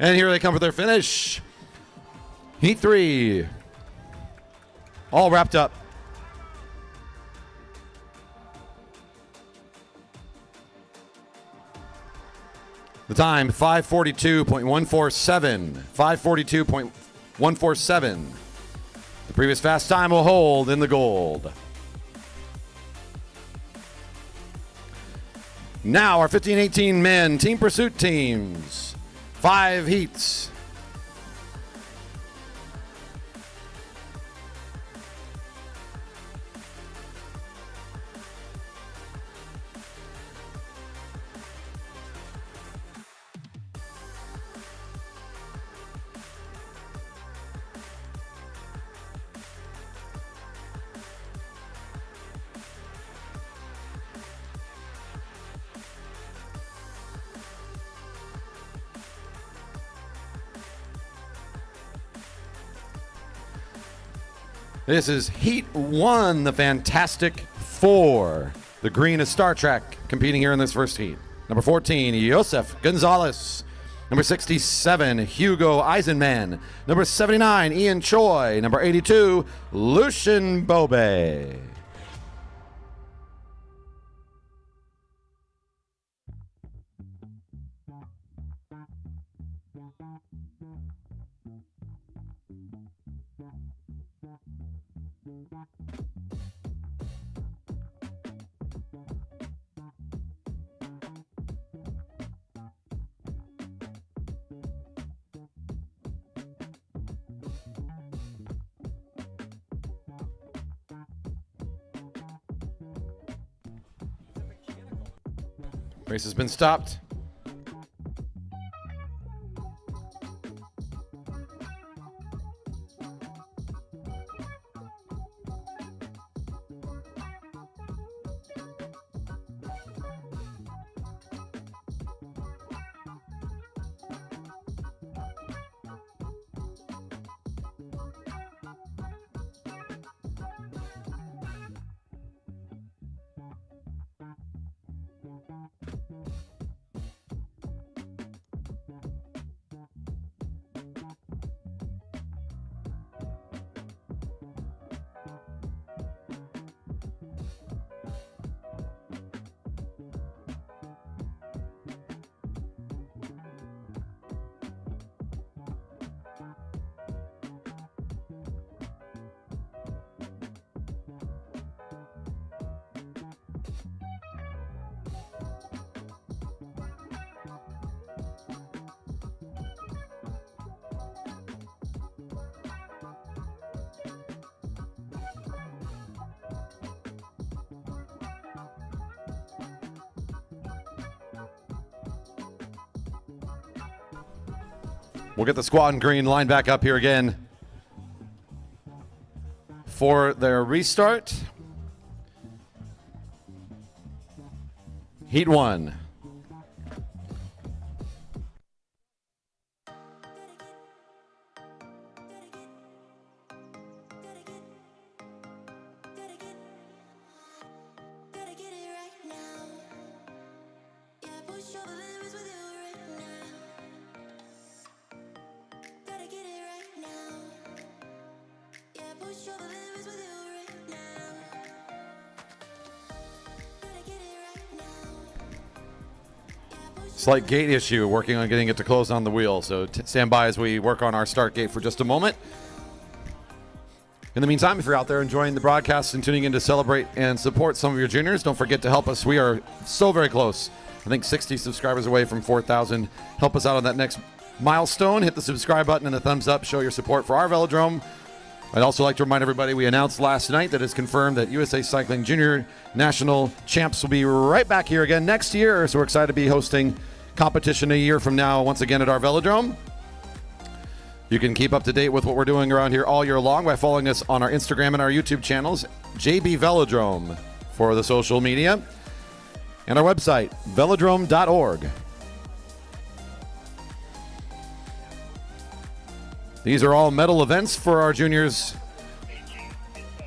And here they come for their finish. Heat 3. All wrapped up. The time, 5:42.147. 5:42.147. The previous fast time will hold in the gold. Now our 15-18 men team pursuit teams. 5 heats. This is Heat 1, the Fantastic Four. The green is Star Trek competing here in this first heat. Number 14, Josef Gonzalez. Number 67, Hugo Eisenman. Number 79, Ian Choi. Number 82, Lucian Bobe. Race has been stopped. We'll get the squad in green line back up here again for their restart. Heat 1. Slight gate issue, working on getting it to close on the wheel. So stand by as we work on our start gate for just a moment. In the meantime, if you're out there enjoying the broadcast and tuning in to celebrate and support some of your juniors, don't forget to help us. We are so very close. I think 60 subscribers away from 4,000. Help us out on that next milestone. Hit the subscribe button and the thumbs up. Show your support for our Velodrome. I'd also like to remind everybody we announced last night that it's confirmed that USA Cycling Junior National Champs will be right back here again next year. So we're excited to be hosting competition a year from now once again at our Velodrome. You can keep up to date with what we're doing around here all year long by following us on our Instagram and our YouTube channels, JB Velodrome for the social media, and our website, velodrome.org. These are all medal events for our juniors.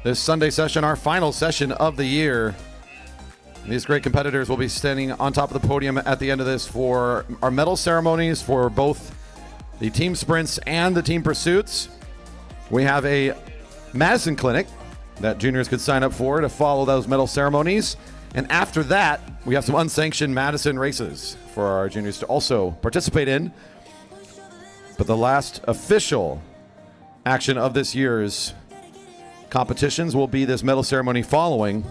This Sunday session, our final session of the year. These great competitors will be standing on top of the podium at the end of this for our medal ceremonies for both the team sprints and the team pursuits. We have a Madison Clinic that juniors could sign up for to follow those medal ceremonies. And after that, we have some unsanctioned Madison races for our juniors to also participate in. But the last official action of this year's competitions will be this medal ceremony following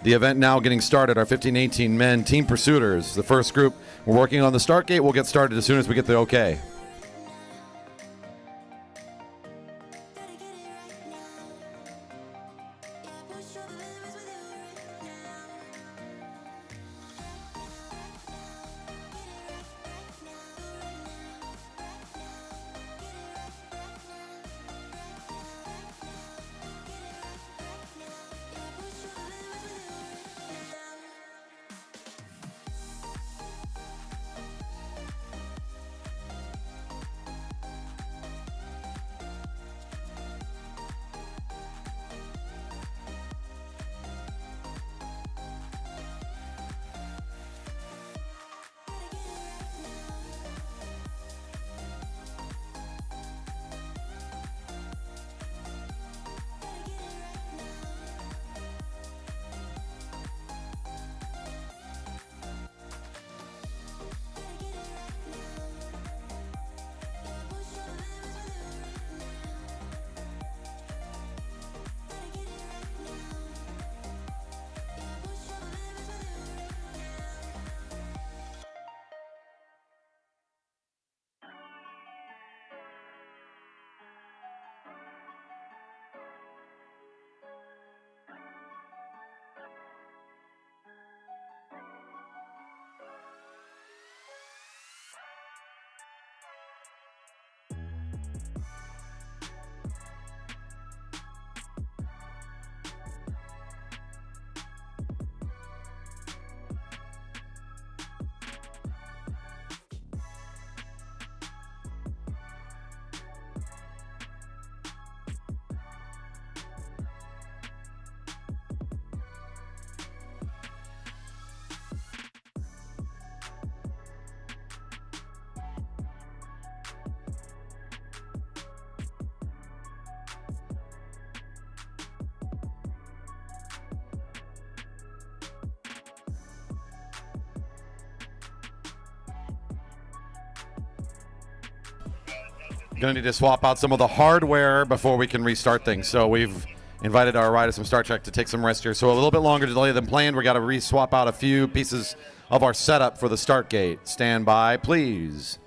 the event now getting started. Our 15-18 men team pursuiters, the first group. We're working on the start gate. We'll get started as soon as we get the okay. Going to need to swap out some of the hardware before we can restart things. So we've invited our riders from Star Trek to take some rest here. So a little bit longer delay than planned. We got to re-swap out a few pieces of our setup for the start gate. Stand by, please.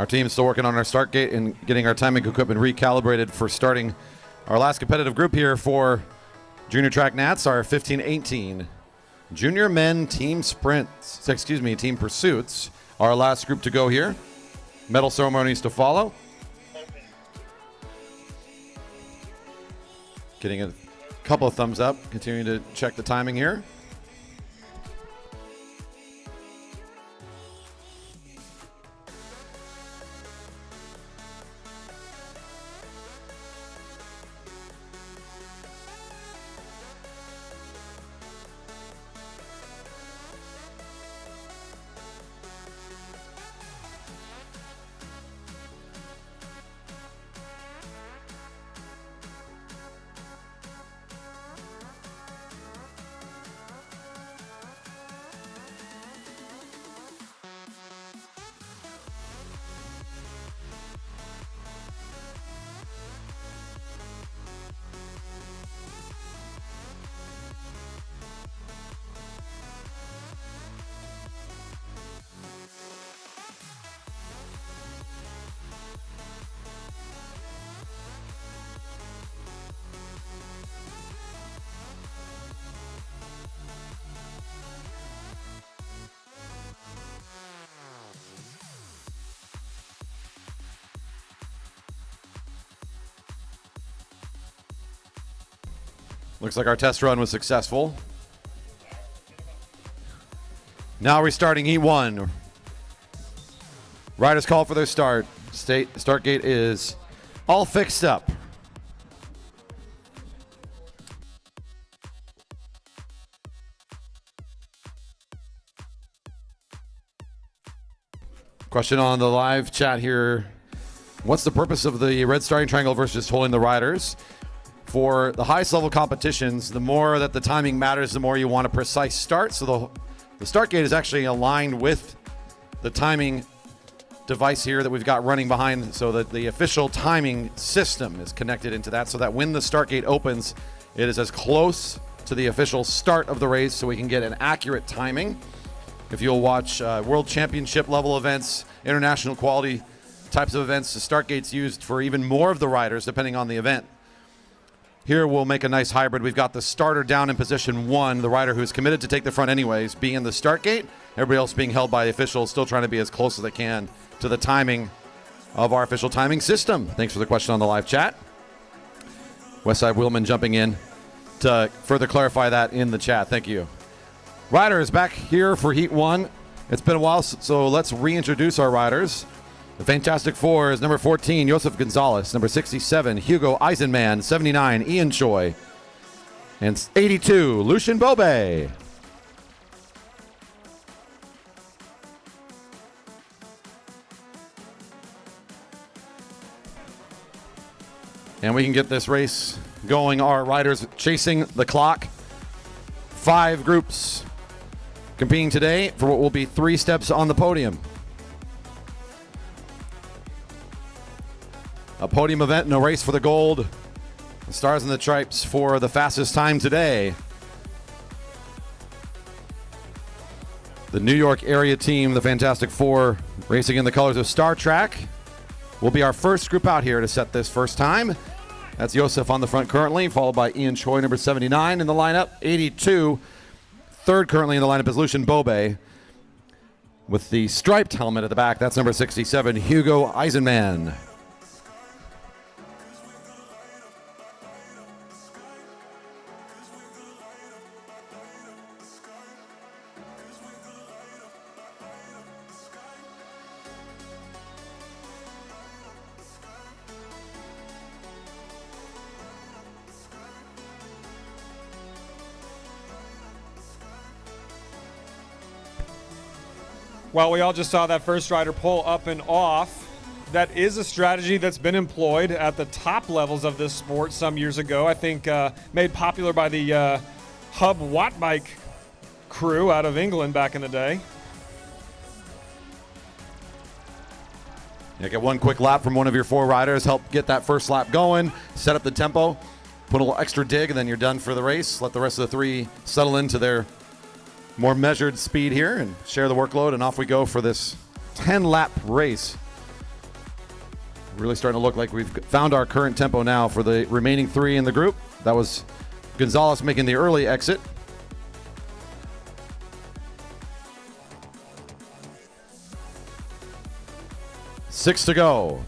Our team is still working on our start gate and getting our timing equipment recalibrated for starting our last competitive group here for Junior Track Nats, our 15-18 Junior Men Team Sprints, Team Pursuits, our last group to go here. Medal ceremonies to follow. Getting a couple of thumbs up, continuing to check the timing here. Looks like our test run was successful. Now restarting Heat 1. Riders call for their start. Start gate is all fixed up. Question on the live chat here. What's the purpose of the red starting triangle versus just holding the riders? For the highest level competitions, the more that the timing matters, the more you want a precise start. So the start gate is actually aligned with the timing device here that we've got running behind, so that the official timing system is connected into that, so that when the start gate opens, it is as close to the official start of the race so we can get an accurate timing. If you'll watch World Championship level events, international quality types of events, the start gate's used for even more of the riders depending on the event. Here we'll make a nice hybrid. We've got the starter down in position 1, the rider who's committed to take the front anyways, being in the start gate. Everybody else being held by the officials, still trying to be as close as they can to the timing of our official timing system. Thanks for the question on the live chat. Westside Wheelman jumping in to further clarify that in the chat. Thank you. Riders back here for Heat 1. It's been a while, so let's reintroduce our riders. The Fantastic Four is number 14, Joseph Gonzalez. Number 67, Hugo Eisenman. 79, Ian Choi. And 82, Lucian Bobe. And we can get this race going. Our riders chasing the clock. 5 groups competing today for what will be 3 steps on the podium. A podium event and a race for the gold. The Stars and the Stripes for the fastest time today. The New York area team, the Fantastic Four, racing in the colors of Star Trek, will be our first group out here to set this first time. That's Joseph on the front currently, followed by Ian Choi, number 79 in the lineup. 82, third currently in the lineup is Lucian Bobe. With the striped helmet at the back, that's number 67, Hugo Eisenman. Well, we all just saw that first rider pull up and off. That is a strategy that's been employed at the top levels of this sport some years ago. I think made popular by the Hub Watt Bike crew out of England back in the day. Yeah, get one quick lap from one of your 4 riders, help get that first lap going, set up the tempo, put a little extra dig, and then you're done for the race. Let the rest of the 3 settle into their more measured speed here and share the workload, and off we go for this 10-lap race Really starting to look like we've found our current tempo now for the remaining 3 in the group. That was Gonzalez making the early exit. Six to go.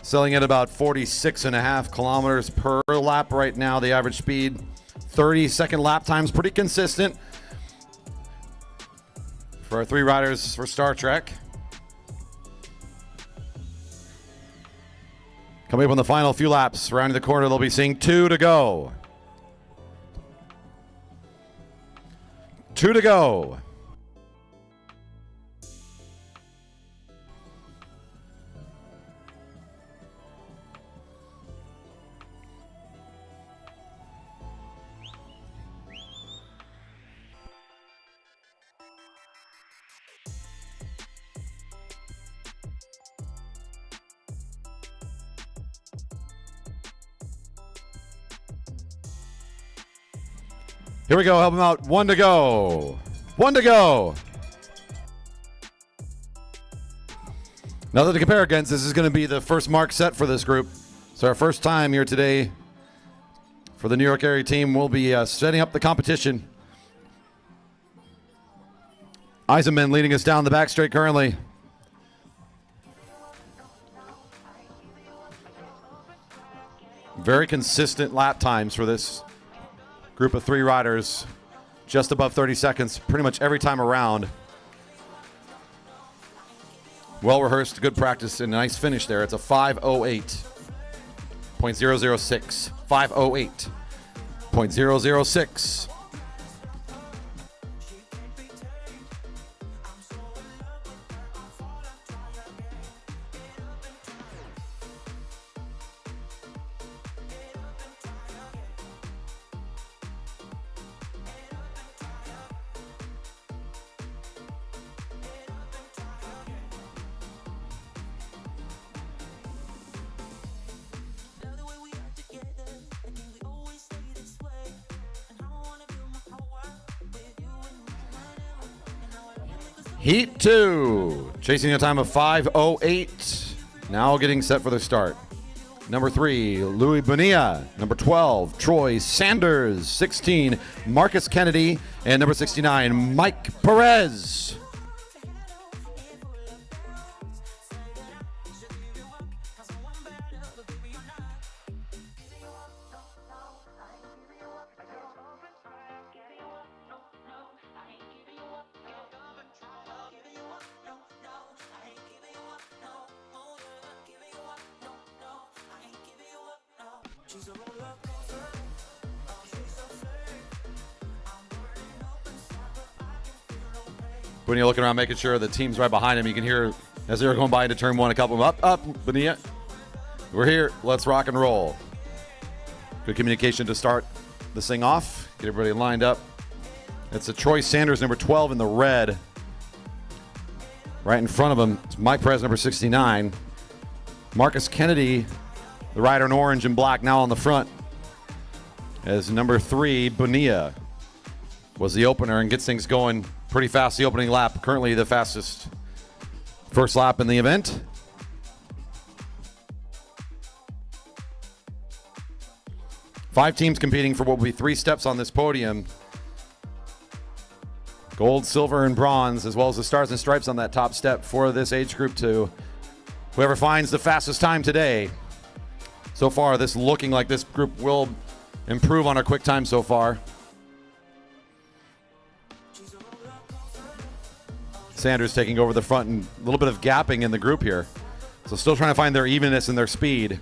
Selling at about 46.5 kilometers per lap right now. The average speed, 30-second lap times, pretty consistent for our 3 riders for Star Trek. Coming up on the final few laps, rounding the corner, they'll be seeing 2 to go. 2 to go. Here we go, help him out. 1 to go. 1 to go. Nothing to compare against. This is going to be the first mark set for this group. So our first time here today for the New York area team. We'll be setting up the competition. Eisenman leading us down the back straight currently. Very consistent lap times for this group of 3 riders, just above 30 seconds pretty much every time around. Well rehearsed, good practice, and a nice finish there. It's a 5:08.006. 5:08.006. Heat 2, chasing a time of 5:08. Now getting set for the start. Number 3, Louis Bonilla. Number 12, Troy Sanders. 16, Marcus Kennedy. And number 69, Mike Perez. Bonilla looking around, making sure the team's right behind him. You can hear as they're going by into turn 1, a couple of them up, Bonilla. We're here. Let's rock and roll. Good communication to start this thing off, get everybody lined up. It's a Troy Sanders, number 12 in the red. Right in front of him, it's Mike Perez, number 69. Marcus Kennedy, the rider in orange and black, now on the front, as number 3, Bonilla, was the opener and gets things going pretty fast. The opening lap, currently the fastest first lap in the event. Five teams competing for what will be 3 steps on this podium. Gold, silver, and bronze, as well as the stars and stripes on that top step for this age group to whoever finds the fastest time today. So far, this looking like this group will improve on our quick time so far. Sanders taking over the front and a little bit of gapping in the group here. So still trying to find their evenness and their speed.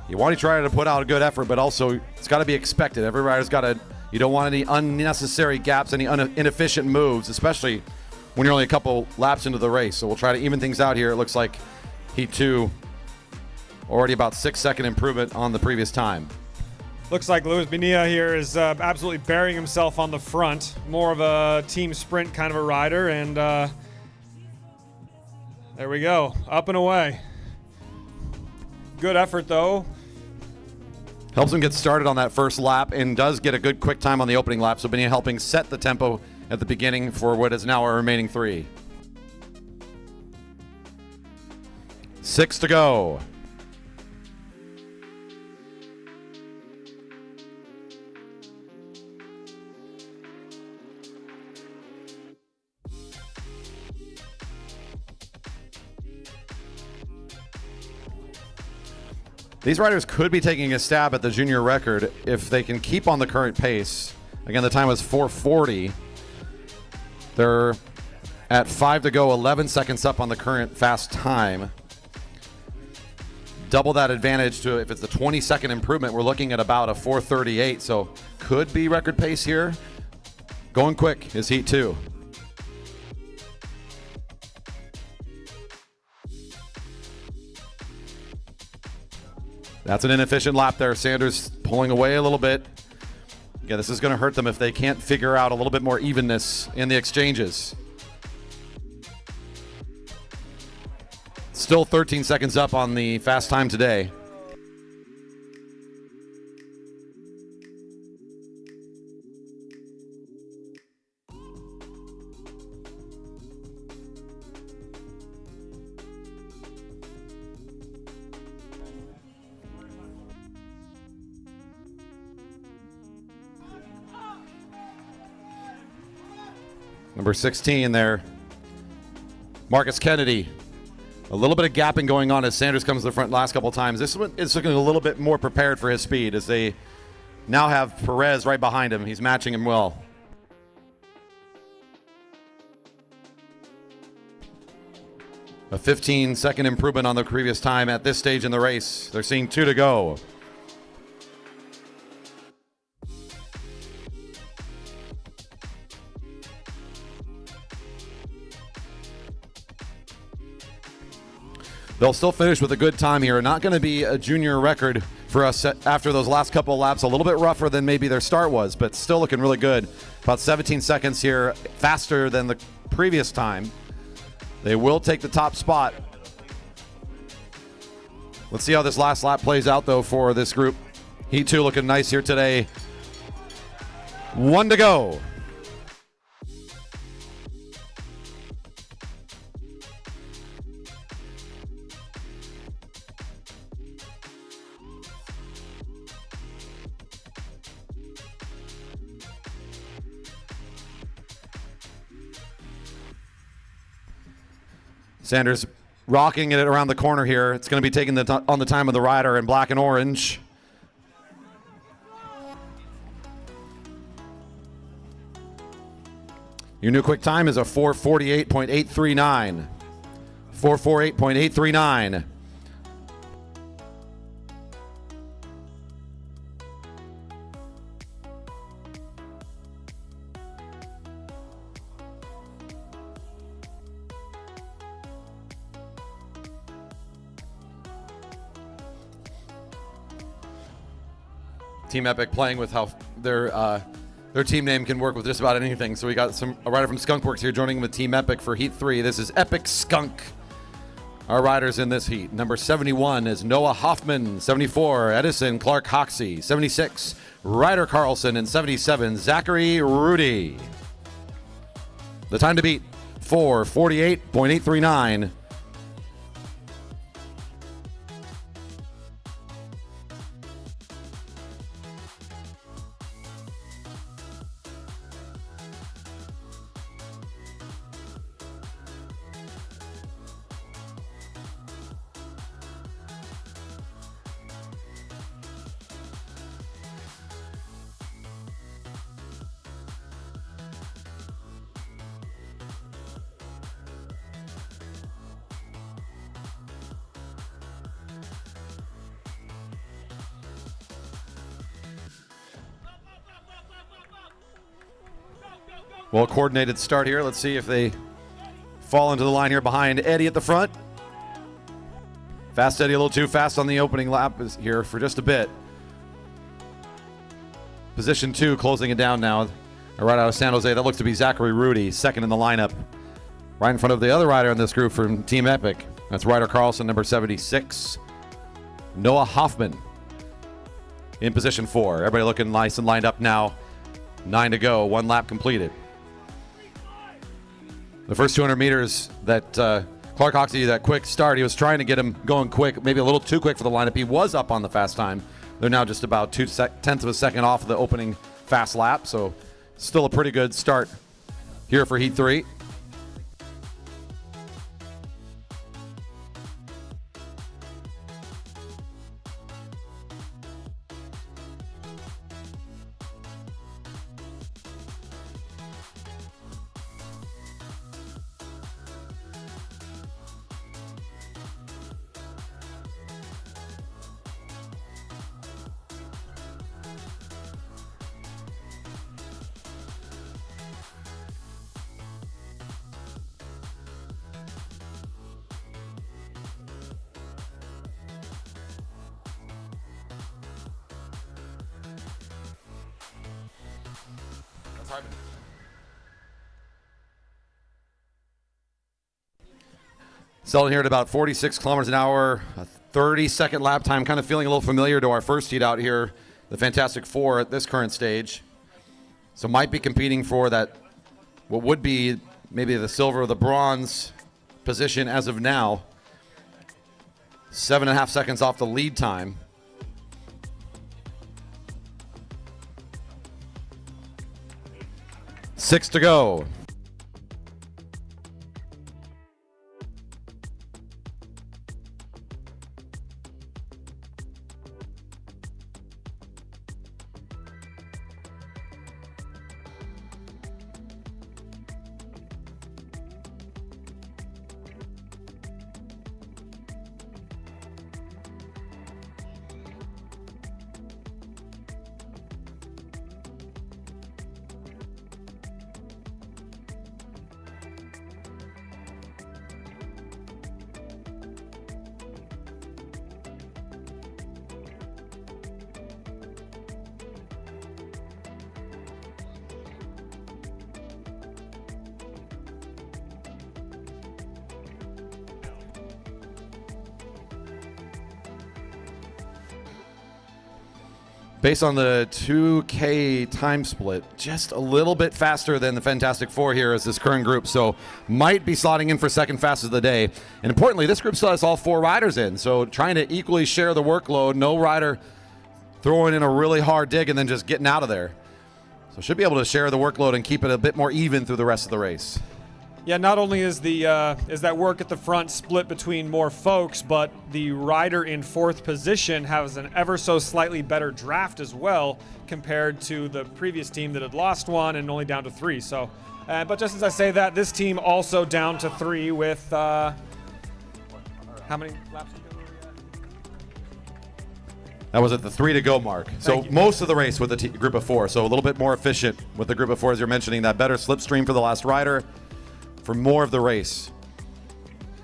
You want to try to put out a good effort, but also it's got to be expected. Every rider's got to, you don't want any unnecessary gaps, any inefficient moves, especially when you're only a couple laps into the race. So we'll try to even things out here. It looks like Heat 2 already about 6-second improvement on the previous time. Looks like Luis Bonilla here is absolutely burying himself on the front. More of a team sprint kind of a rider, and there we go, up and away. Good effort, though. Helps him get started on that first lap and does get a good quick time on the opening lap. So Bonilla helping set the tempo at the beginning for what is now our remaining 3. 6 to go. These riders could be taking a stab at the junior record if they can keep on the current pace. Again, the time was 4:40. They're at 5 to go, 11 seconds up on the current fast time. Double that advantage to if it's a 20-second improvement, we're looking at about a 4:38, so could be record pace here. Going quick is Heat 2. That's an inefficient lap there. Sanders pulling away a little bit. Again, this is going to hurt them if they can't figure out a little bit more evenness in the exchanges. Still 13 seconds up on the fast time today. Number 16 there, Marcus Kennedy. A little bit of gapping going on as Sanders comes to the front last couple times. This one is looking a little bit more prepared for his speed as they now have Perez right behind him. He's matching him well. A 15-second improvement on the previous time at this stage in the race. They're seeing 2 to go. They'll still finish with a good time here. Not going to be a junior record for us after those last couple of laps. A little bit rougher than maybe their start was, but still looking really good. About 17 seconds here, faster than the previous time. They will take the top spot. Let's see how this last lap plays out, though, for this group. Heat 2 looking nice here today. 1 to go. Sanders rocking it around the corner here. It's going to be taking on the time of the rider in black and orange. Your new quick time is a 4:48.839. 4:48.839. Team Epic playing with how their team name can work with just about anything. So we got a rider from Skunkworks here joining with Team Epic for Heat 3. This is Epic Skunk. Our riders in this heat. Number 71 is Noah Hoffman. 74, Edison Clark Hoxie. 76, Ryder Carlson. And 77, Zachary Rudy. The time to beat, 4:48.839. Well, coordinated start here. Let's see if they fall into the line here behind Eddie at the front. Fast Eddie a little too fast on the opening lap is here for just a bit. Position 2 closing it down now. Right out of San Jose. That looks to be Zachary Rudy, second in the lineup. Right in front of the other rider in this group from Team Epic. That's Ryder Carlson, number 76. Noah Hoffman in position 4. Everybody looking nice and lined up now. 9 to go, 1 lap completed. The first 200 meters that Clark Hoxie, that quick start, he was trying to get him going quick, maybe a little too quick for the lineup. He was up on the fast time. They're now just about 0.2 of a second off of the opening fast lap, so still a pretty good start here for Heat 3. Selling here at about 46 kilometers an hour, a 30-second lap time, kind of feeling a little familiar to our first heat out here, the Fantastic Four at this current stage. So might be competing for that, what would be maybe the silver or the bronze position as of now. 7.5 seconds off the lead time. Six to go. Based on the 2K time split, just a little bit faster than the Fantastic Four here as this current group, so might be slotting in for second fastest of the day. And importantly, this group still has all 4 riders in, so trying to equally share the workload. No rider throwing in a really hard dig and then just getting out of there. So should be able to share the workload and keep it a bit more even through the rest of the race. Yeah, not only is that work at the front split between more folks, but the rider in 4th position has an ever so slightly better draft as well compared to the previous team that had lost 1 and only down to 3. So, but just as I say that, this team also down to 3 with how many laps? That was at the 3 to go mark. So most of the race with the group of 4. So a little bit more efficient with the group of 4, as you're mentioning. That better slipstream for the last rider for more of the race.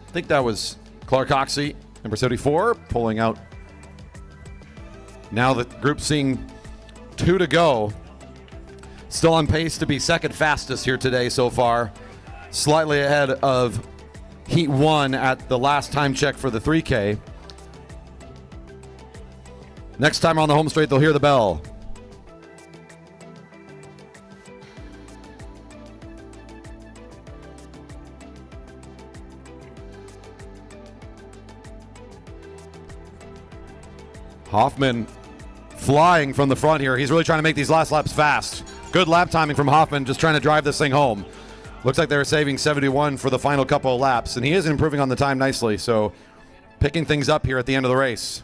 I think that was Clark Hoxie, number 74, pulling out. Now the group seeing 2 to go. Still on pace to be second fastest here today so far. Slightly ahead of Heat 1 at the last time check for the 3K. Next time on the home straight, they'll hear the bell. Hoffman flying from the front here. He's really trying to make these last laps fast. Good lap timing from Hoffman, just trying to drive this thing home. Looks like they're saving 71 for the final couple of laps, and he is improving on the time nicely, so picking things up here at the end of the race.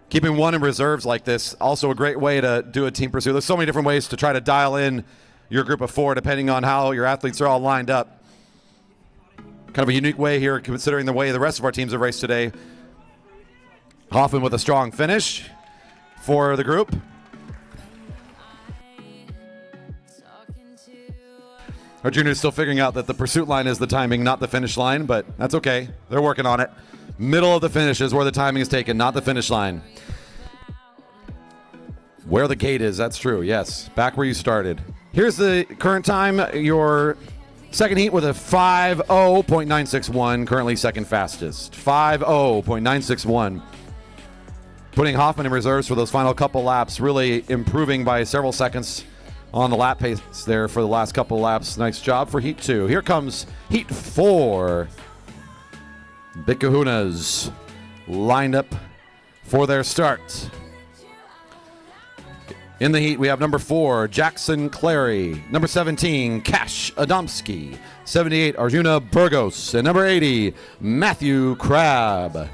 Keeping one in reserves like this, also a great way to do a team pursuit. There's so many different ways to try to dial in your group of 4 depending on how your athletes are all lined up. Kind of a unique way here considering the way the rest of our teams have raced today. Hoffman with a strong finish for the group. Our junior's still figuring out that the pursuit line is the timing, not the finish line, but that's okay. They're working on it. Middle of the finish is where the timing is taken, not the finish line. Where the gate is, that's true, yes. Back where you started. Here's the current time. Your second heat with a 5:0.961, currently second fastest. 5:0.961. Putting Hoffman in reserves for those final couple laps, really improving by several seconds on the lap pace there for the last couple laps. Nice job for Heat 2. Here comes Heat 4. Big Kahunas lined up for their start. In the heat, we have number 4, Jackson Clary. Number 17, Cash Adamski. 78, Arjuna Burgos. And number 80, Matthew Crabb.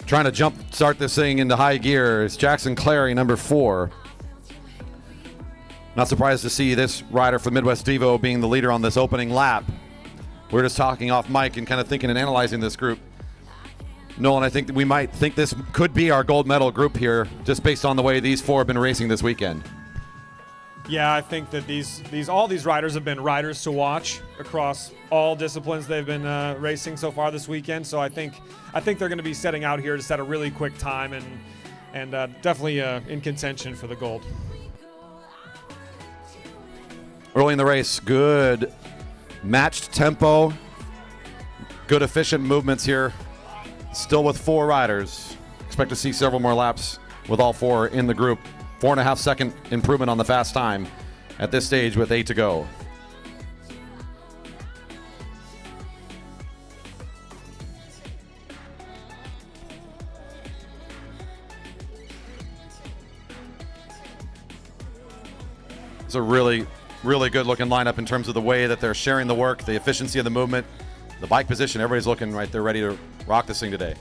Trying to jump start this thing into high gear is Jackson Clary, number 4. Not surprised to see this rider for Midwest Devo being the leader on this opening lap. We're just talking off mic and kind of thinking and analyzing this group. Nolan, I think that we might think this could be our gold medal group here, just based on the way these 4 have been racing this weekend. Yeah, I think that all these riders have been riders to watch across all disciplines they've been racing so far this weekend. So I think they're going to be setting out here to set a really quick time and definitely in contention for the gold. Early in the race, good matched tempo, good efficient movements here. Still with 4 riders. Expect to see several more laps with all 4 in the group. 4.5 second improvement on the fast time at this stage with 8 to go. It's a really, really good looking lineup in terms of the way that they're sharing the work, the efficiency of the movement, the bike position. Everybody's looking right there ready to rock this thing today.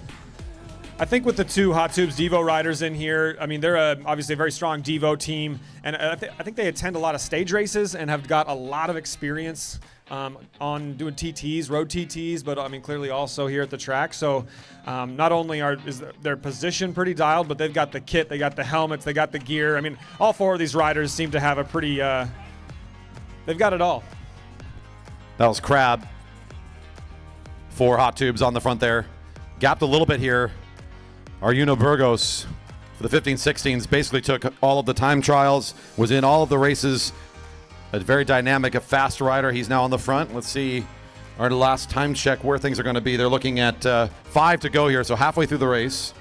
I think with the 2 Hot Tubes Devo riders in here, I mean, they're obviously a very strong Devo team, and I think they attend a lot of stage races and have got a lot of experience on doing TTs, road TTs, but I mean, clearly also here at the track. So not only is their position pretty dialed, but they've got the kit, they got the helmets, they got the gear. I mean, all 4 of these riders seem to have a pretty, they've got it all. That was Crabb. 4 Hot Tubes on the front there. Gapped a little bit here. Arjuna Burgos for the 15-16s basically took all of the time trials, was in all of the races. A very dynamic, a fast rider. He's now on the front. Let's see our last time check where things are going to be. They're looking at 5 to go here, so halfway through the race.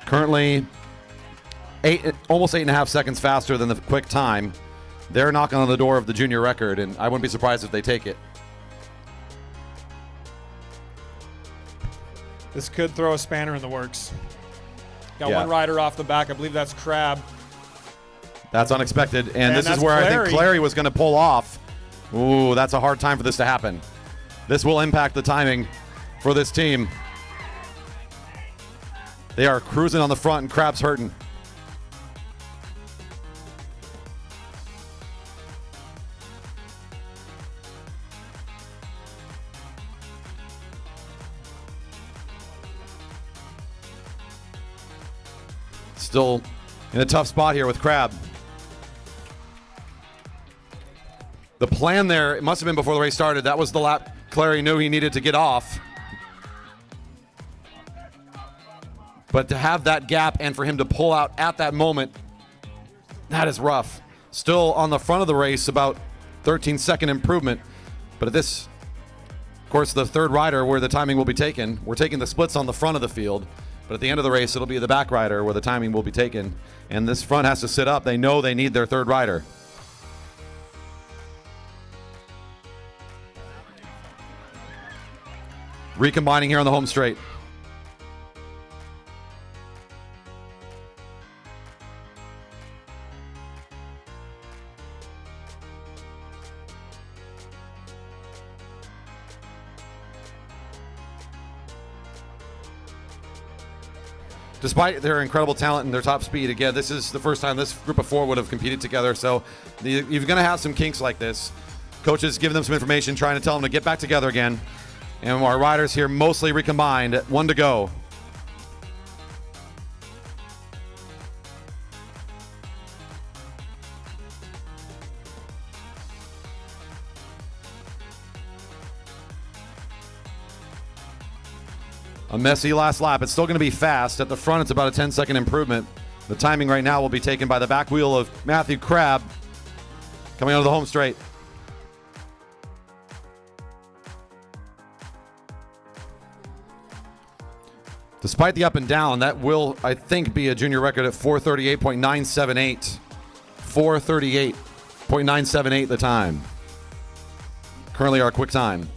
Currently almost 8.5 seconds faster than the quick time. They're knocking on the door of the junior record, and I wouldn't be surprised if they take it. This could throw a spanner in the works. Got Yeah. one rider off the back. I believe that's Crab. That's unexpected, and this is that's where I think Clary. Clary was going to pull off. Ooh, that's a hard time for this to happen. This will impact the timing for this team. They are cruising on the front, and Crab's hurting. Still in a tough spot here with Crab. The plan there, it must have been before the race started. That was the lap Clary knew he needed to get off. But to have that gap and for him to pull out at that moment, that is rough. Still on the front of the race, about 13-second improvement. But at this, of course, the third rider where the timing will be taken. We're taking the splits on the front of the field. But at the end of the race, it'll be the back rider where the timing will be taken. And this front has to sit up. They know they need their third rider. Recombining here on the home straight. Despite their incredible talent and their top speed, again, this is the first time this group of four would have competed together. So you're going to have some kinks like this. Coaches giving them some information, trying to tell them to get back together again. And our riders here mostly recombined. 1 to go. A messy last lap. It's still going to be fast. At the front, it's about a 10-second improvement. The timing right now will be taken by the back wheel of Matthew Crab coming onto the home straight. Despite the up and down, that will, I think, be a junior record at 438.978. 438.978 the time. Currently our quick time.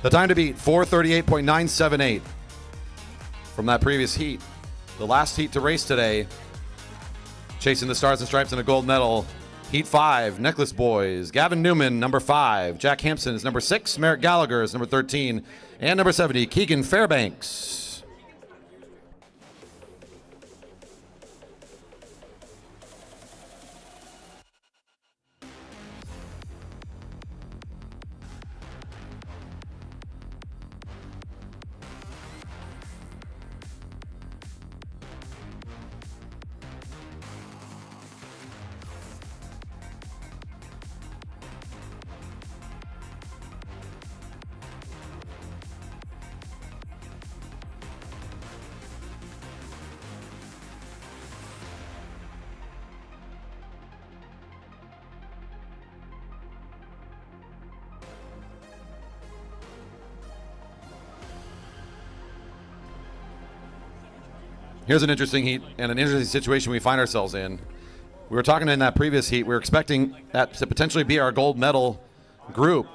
The time to beat, 438.978 from that previous heat. The last heat to race today, chasing the Stars and Stripes and a gold medal. Heat 5, Necklace Boys, Gavin Newman, number 5, Jack Hampson is number 6, Merrick Gallagher is number 13, and number 70, Keegan Fairbanks. Here's an interesting heat and an interesting situation we find ourselves in. We were talking in that previous heat, we were expecting that to potentially be our gold medal group.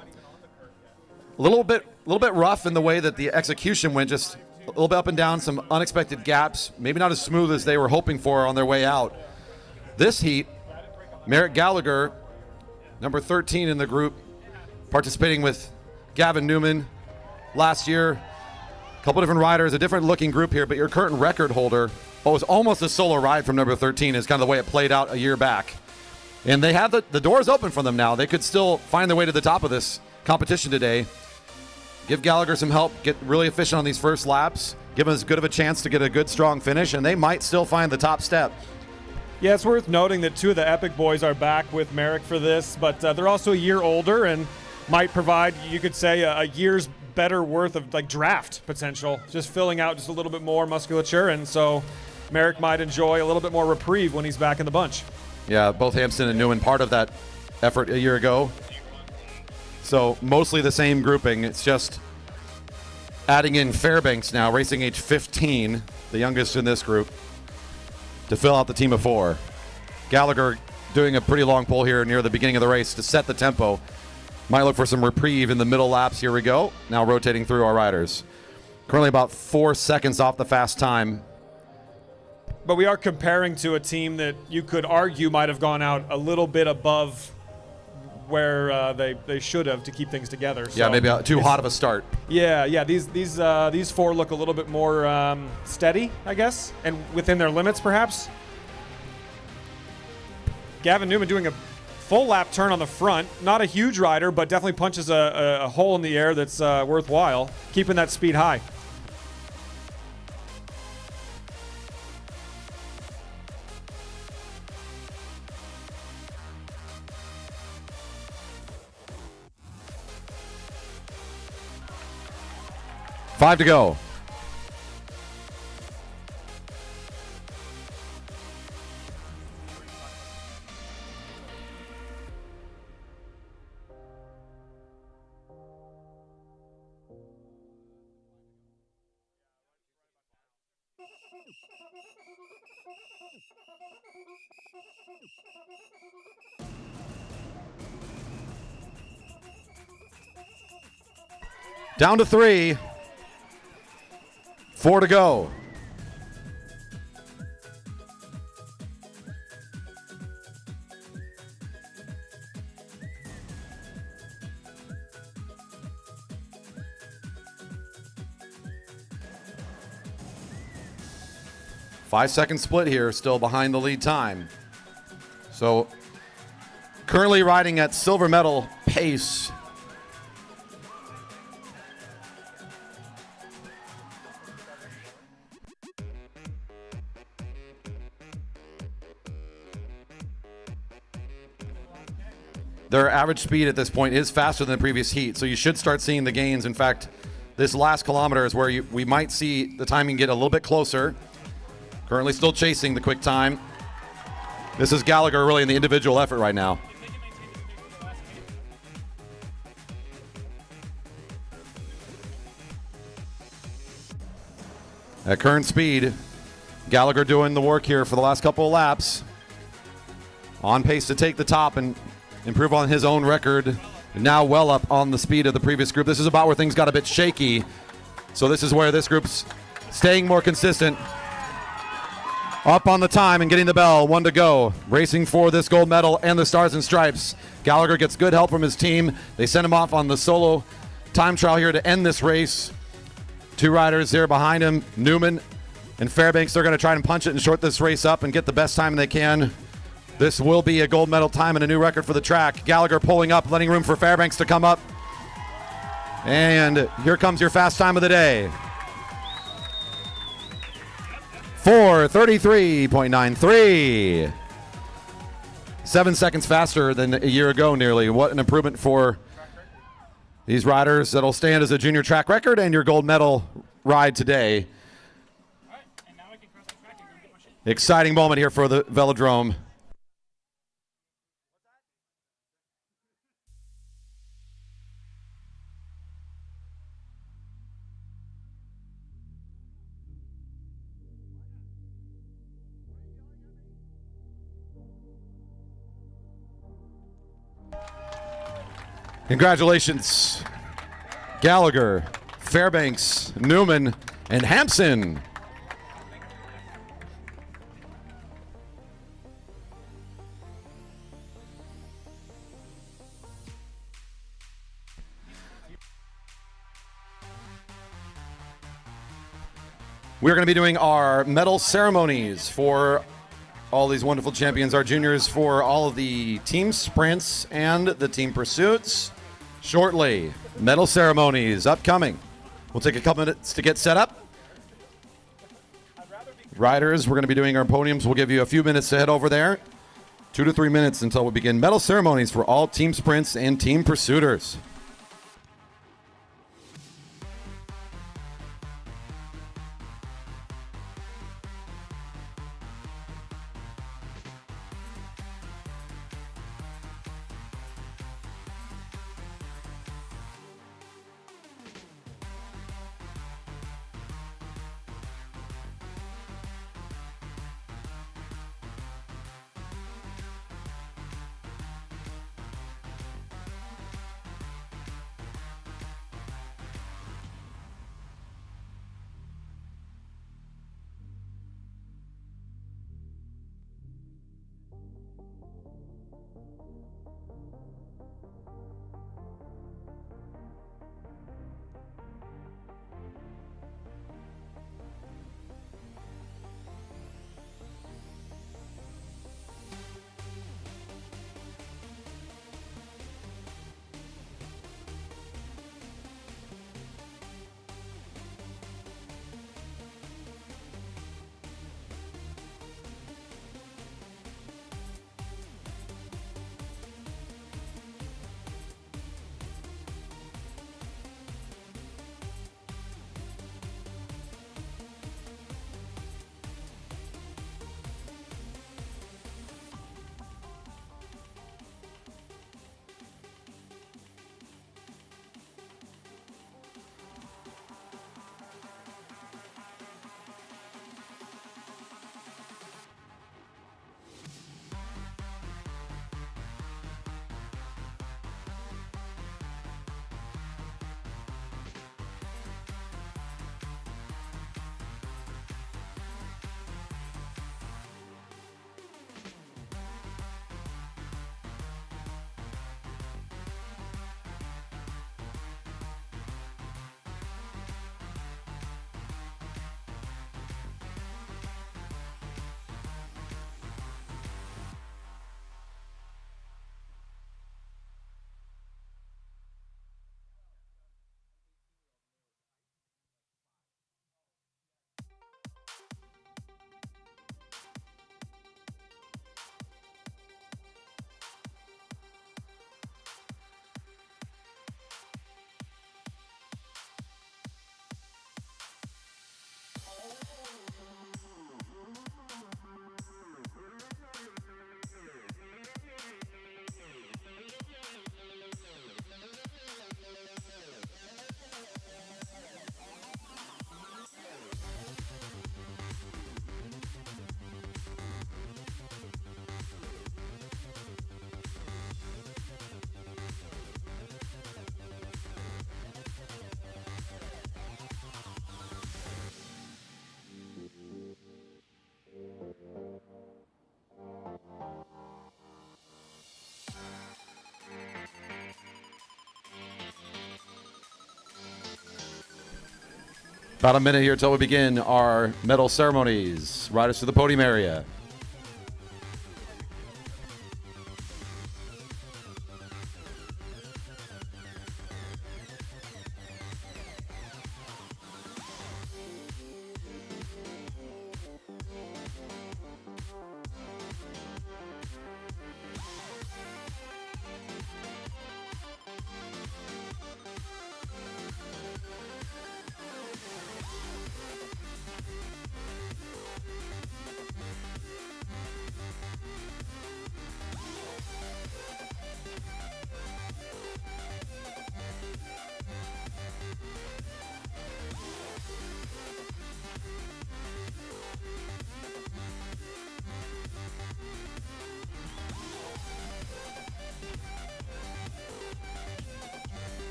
A little bit rough in the way that the execution went, just a little bit up and down, some unexpected gaps, maybe not as smooth as they were hoping for on their way out. This heat, Merrick Gallagher, number 13 in the group, participating with Gavin Newman last year. Couple different riders, a different looking group here, but your current record holder, what was almost a solo ride from number 13 is kind of the way it played out a year back. And they have the doors open for them now. They could still find their way to the top of this competition today. give Gallagher some help, get really efficient on these first laps, give them as good of a chance to get a good, strong finish, and they might still find the top step. Yeah, it's worth noting that 2 of the Epic boys are back with Merrick for this, but they're also a year older and might provide, you could say, a year's better worth of like draft potential, just filling out just a little bit more musculature, and so Merrick might enjoy a little bit more reprieve when he's back in the bunch. Yeah, both Hampson and Newman part of that effort a year ago. So mostly the same grouping. It's just adding in Fairbanks now, racing age 15, the youngest in this group, to fill out the team of 4. Gallagher doing a pretty long pull here near the beginning of the race to set the tempo. Might look for some reprieve in the middle laps. Here we go. Now rotating through our riders. Currently about 4 seconds off the fast time. But we are comparing to a team that you could argue might have gone out a little bit above where they should have to keep things together. Yeah, so maybe too hot of a start. Yeah. These 4 look a little bit more steady, I guess, and within their limits, perhaps. Gavin Newman doing a full lap turn on the front. Not a huge rider, but definitely punches a hole in the air that's worthwhile, keeping that speed high. Five to go. Down to 3. 4 to go. Five-second split here, still behind the lead time. So currently riding at silver medal pace. Their average speed at this point is faster than the previous heat, so you should start seeing the gains. In fact, this last kilometer is where we might see the timing get a little bit closer. Currently still chasing the quick time. This is Gallagher really in the individual effort right now. At current speed, Gallagher doing the work here for the last couple of laps. On pace to take the top and improve on his own record. Now well up on the speed of the previous group. This is about where things got a bit shaky. So this is where this group's staying more consistent. Up on the time and getting the bell. 1 to go. Racing for this gold medal and the Stars and Stripes. Gallagher gets good help from his team. They send him off on the solo time trial here to end this race. 2 riders here behind him. Newman and Fairbanks. They're going to try and punch it and short this race up and get the best time they can. This will be a gold medal time and a new record for the track. Gallagher pulling up, letting room for Fairbanks to come up. And here comes your fast time of the day. 4:33.93. 7 seconds faster than a year ago nearly. What an improvement for these riders. That'll stand as a junior track record and your gold medal ride today. Exciting moment here for the Velodrome. Congratulations, Gallagher, Fairbanks, Newman, and Hampson. We're going to be doing our medal ceremonies for all these wonderful champions, our juniors, for all of the team sprints and the team pursuits. shortly. Medal ceremonies upcoming. We'll take a couple minutes to get set up. Riders, we're going to be doing our podiums. We'll give you a few minutes to head over there. 2 to 3 minutes until we begin medal ceremonies for all team sprints and team pursuiters. About a minute here till we begin our medal ceremonies. Riders to the podium area.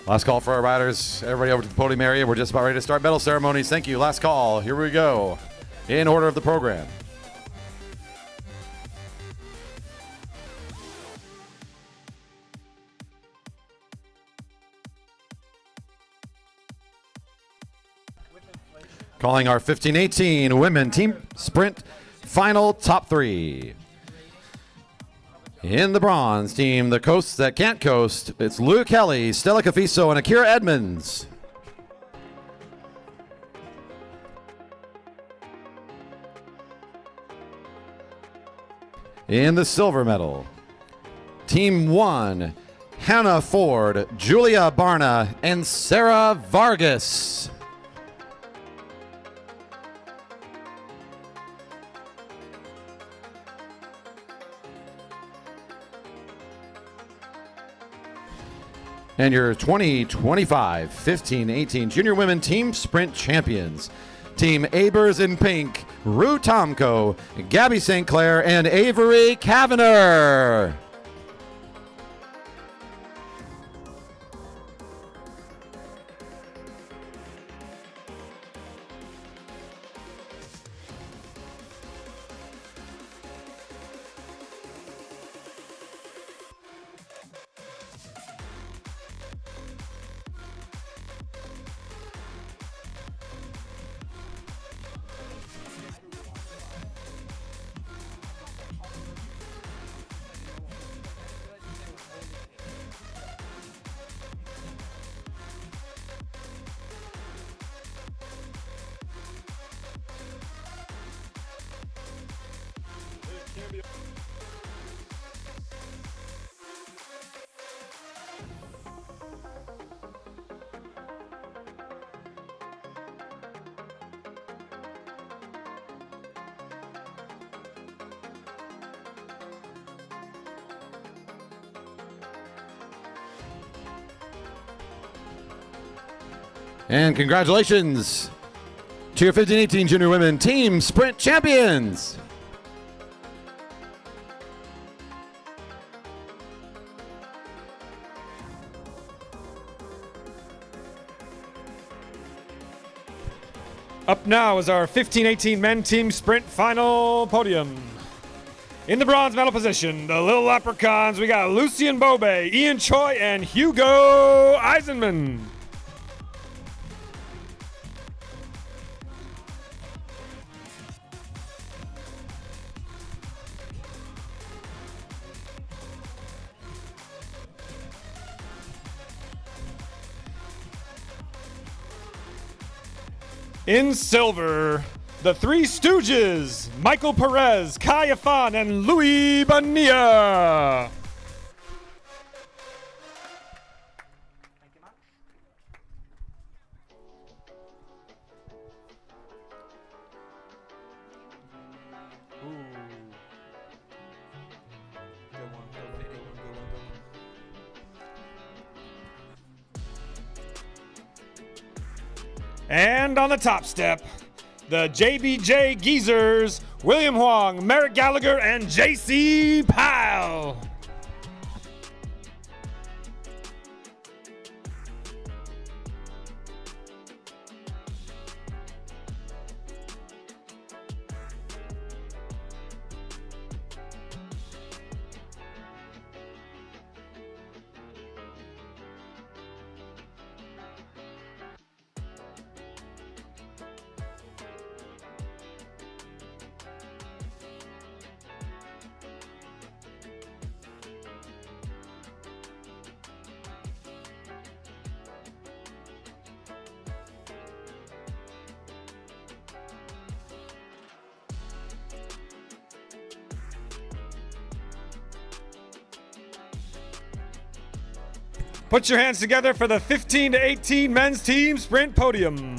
Last call for our riders. Everybody over to the podium area. We're just about ready to start medal ceremonies. Thank you. Last call. Here we go. In order of the program. Calling our 15-18 women team sprint final top 3. In the bronze team, the coasts that can't coast, it's Lou Kelly, Stella Cafiso, and Akira Edmonds. In the silver medal, Team 1, Hannah Ford, Julia Barna, and Sarah Vargas. And your 2025 15-18 Junior Women Team Sprint Champions. Team Abers in pink, Rue Tomko, Gabby St. Clair, and Avery Kavanagh. And congratulations to your 15-18 Junior Women Team Sprint Champions. Up now is our 15-18 men team sprint final podium. In the bronze medal position, the Little Leprechauns, we got Lucian Bobe, Ian Choi, and Hugo Eisenman. In silver, the Three Stooges, Michael Perez, Kai Afan, and Louis Bonilla. And on the top step, the JBJ Geezers, William Huang, Merrick Gallagher, and JC Powell. Put your hands together for the 15-18 men's team sprint podium.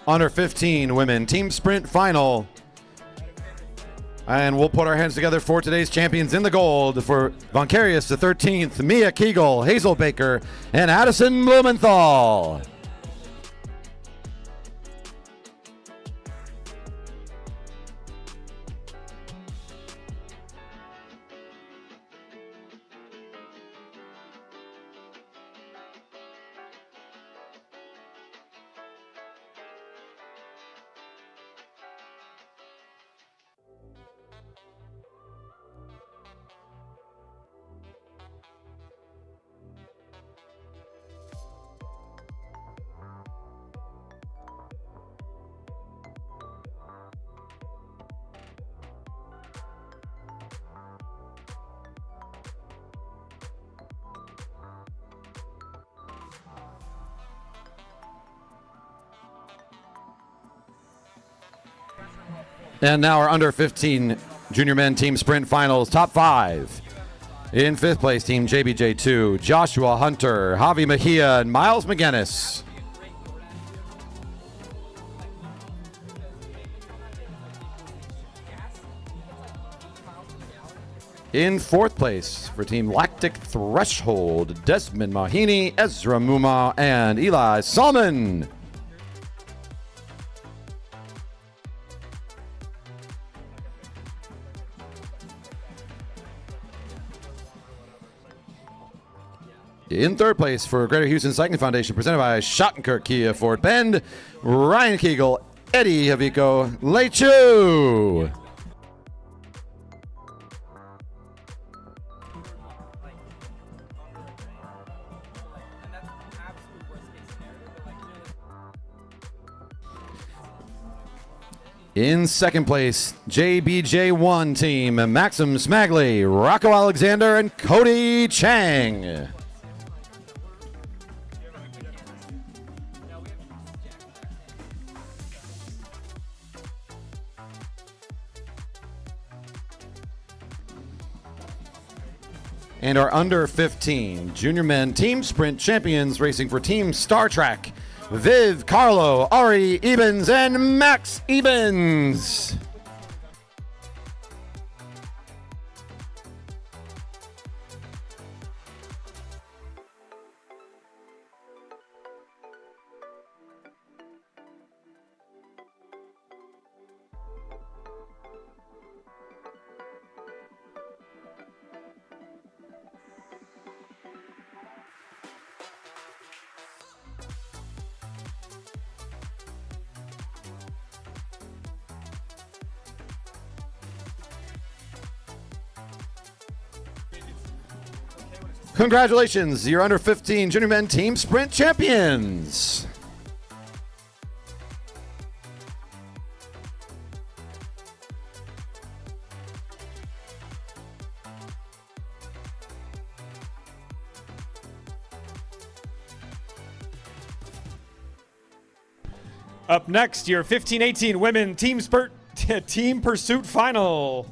Under 15 women team sprint final. And we'll put our hands together for today's champions in the gold for Von Carius, the 13th, Mia Kegel, Hazel Baker, and Addison Blumenthal. And now our under 15 junior men team sprint finals, top 5. In 5th place, team JBJ2, Joshua Hunter, Javi Mejia, and Miles McGinnis. In 4th place for team Lactic Threshold, Desmond Mahini, Ezra Muma, and Eli Salmon. In 3rd place for Greater Houston Cycling Foundation, presented by Schottenkirk Kia Fort Bend, Ryan Kegel, Eddie Havico, Leichu. In 2nd place, JBJ1 team, Maxim Smagley, Rocco Alexander, and Cody Chang. And our under 15 junior men team sprint champions racing for Team Star Trek, Viv, Carlo, Ari Ebens, and Max Ebens. Congratulations, you're under 15 junior men team sprint champions. Up next, your 15-18 women team pursuit final.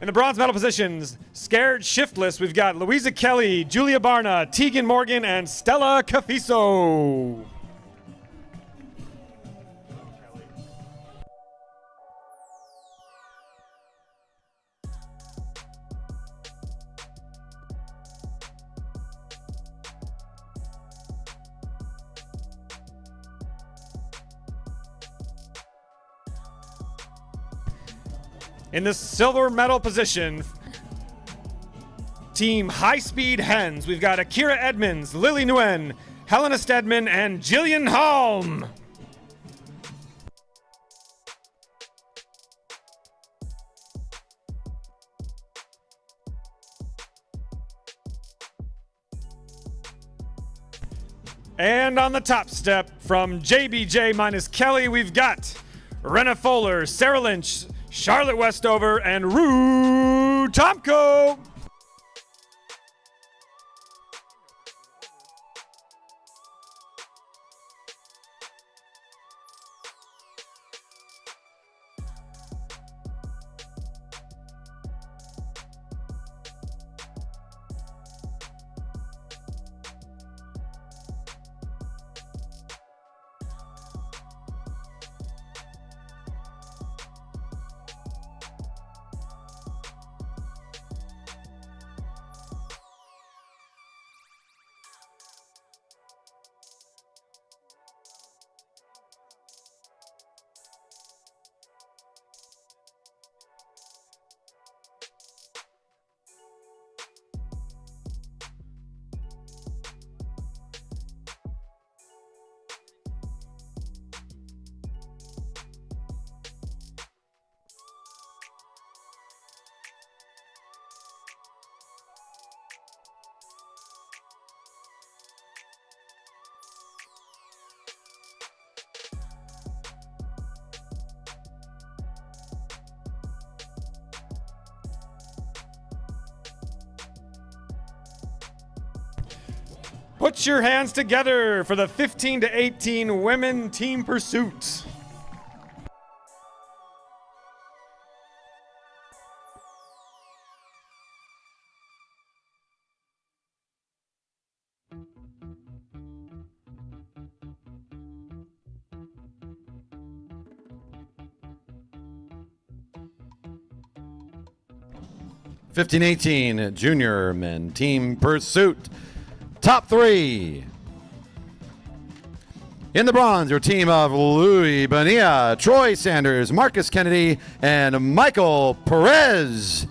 In the bronze medal positions, scared shiftless, we've got Louisa Kelly, Julia Barna, Tegan Morgan, and Stella Cafiso. In the silver medal position, team High Speed Hens, we've got Akira Edmonds, Lily Nguyen, Helena Stedman, and Jillian Holm. And on the top step from JBJ minus Kelly, we've got Renna Fowler, Sarah Lynch, Charlotte Westover, and Rue Tomko. Put your hands together for the 15 to 18 women team pursuit. (15-18) junior men team pursuit. Top three. In the bronze, your team of Louis Bonilla, Troy Sanders, Marcus Kennedy, and Michael Perez.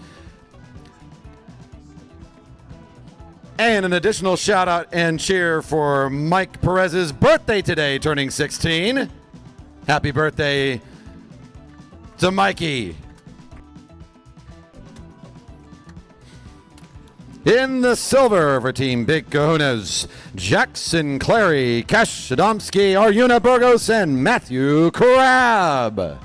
And an additional shout out and cheer for Mike Perez's birthday today, turning 16. Happy birthday to Mikey. In the silver for Team Big Kahunas, Jackson Clary, Cash Adamski, Arjuna Burgos, and Matthew Crab.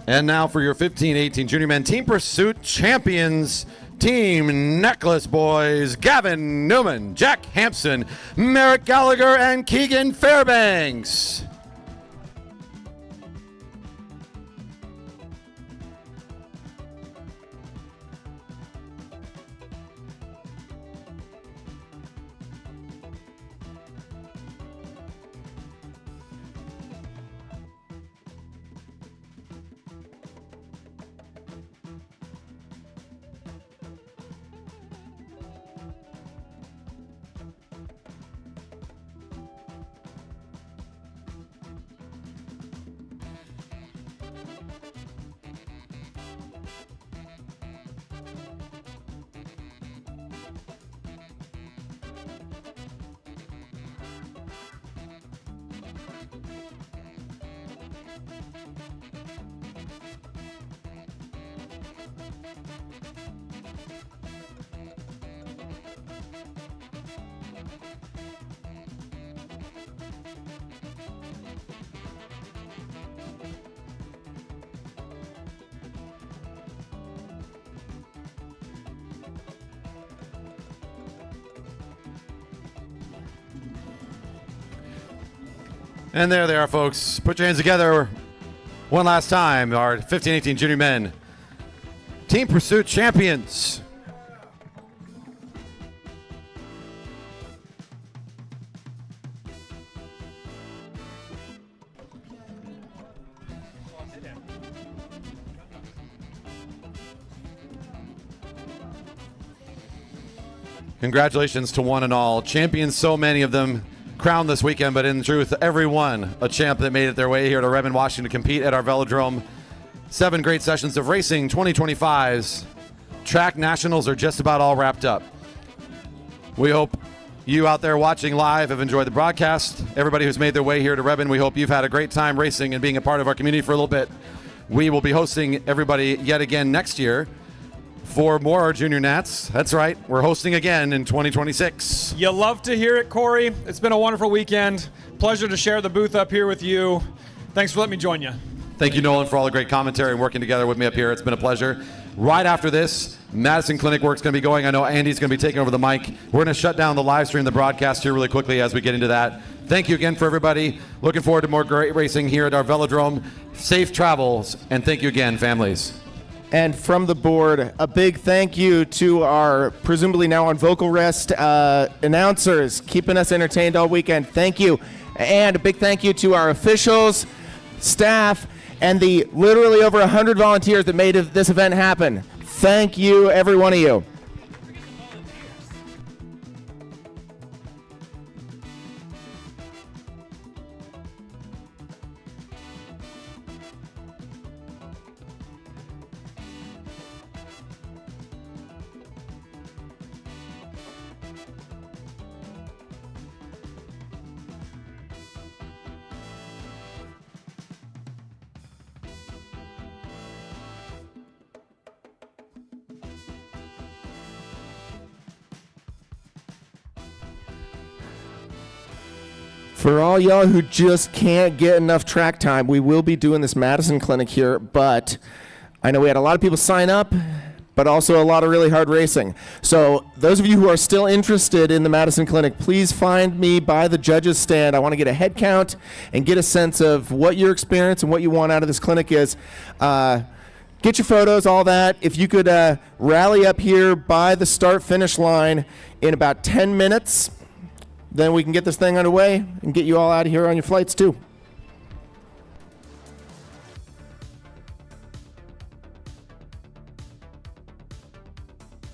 And now for your 15-18 junior men team pursuit champions, Team Necklace Boys, Gavin Newman, Jack Hampson, Merrick Gallagher, and Keegan Fairbanks. And there they are, folks. Put your hands together one last time. Our 15-18 junior men team pursuit champions. Congratulations to one and all. Champions, so many of them crowned this weekend, but in truth, everyone a champ that made it their way here to Redmond, Washington to compete at our Velodrome. 7 great sessions of racing, 2025's track nationals are just about all wrapped up. We hope you out there watching live have enjoyed the broadcast. Everybody who's made their way here to Redmond, we hope you've had a great time racing and being a part of our community for a little bit. We will be hosting everybody yet again next year for more Junior Nats. That's right, we're hosting again in 2026. You love to hear it, Corey. It's been a wonderful weekend. Pleasure to share the booth up here with you. Thanks for letting me join you. Thank you, Nolan, for all the great commentary and working together with me up here. It's been a pleasure. Right after this, Madison Clinic work's going to be going. I know Andy's going to be taking over the mic. We're going to shut down the live stream, the broadcast here really quickly as we get into that. Thank you again for everybody. Looking forward to more great racing here at our Velodrome. Safe travels, and thank you again, families. And from the board, a big thank you to our presumably now on vocal rest announcers, keeping us entertained all weekend. Thank you. And a big thank you to our officials, staff, and the literally over 100 volunteers that made this event happen. Thank you, every one of you. For all y'all who just can't get enough track time, we will be doing this Madison Clinic here, but I know we had a lot of people sign up, but also a lot of really hard racing. So those of you who are still interested in the Madison Clinic, please find me by the judges stand. I want to get a head count and get a sense of what your experience and what you want out of this clinic is. Get your photos, all that. If you could rally up here by the start-finish line in about 10 minutes, then we can get this thing underway and get you all out of here on your flights too.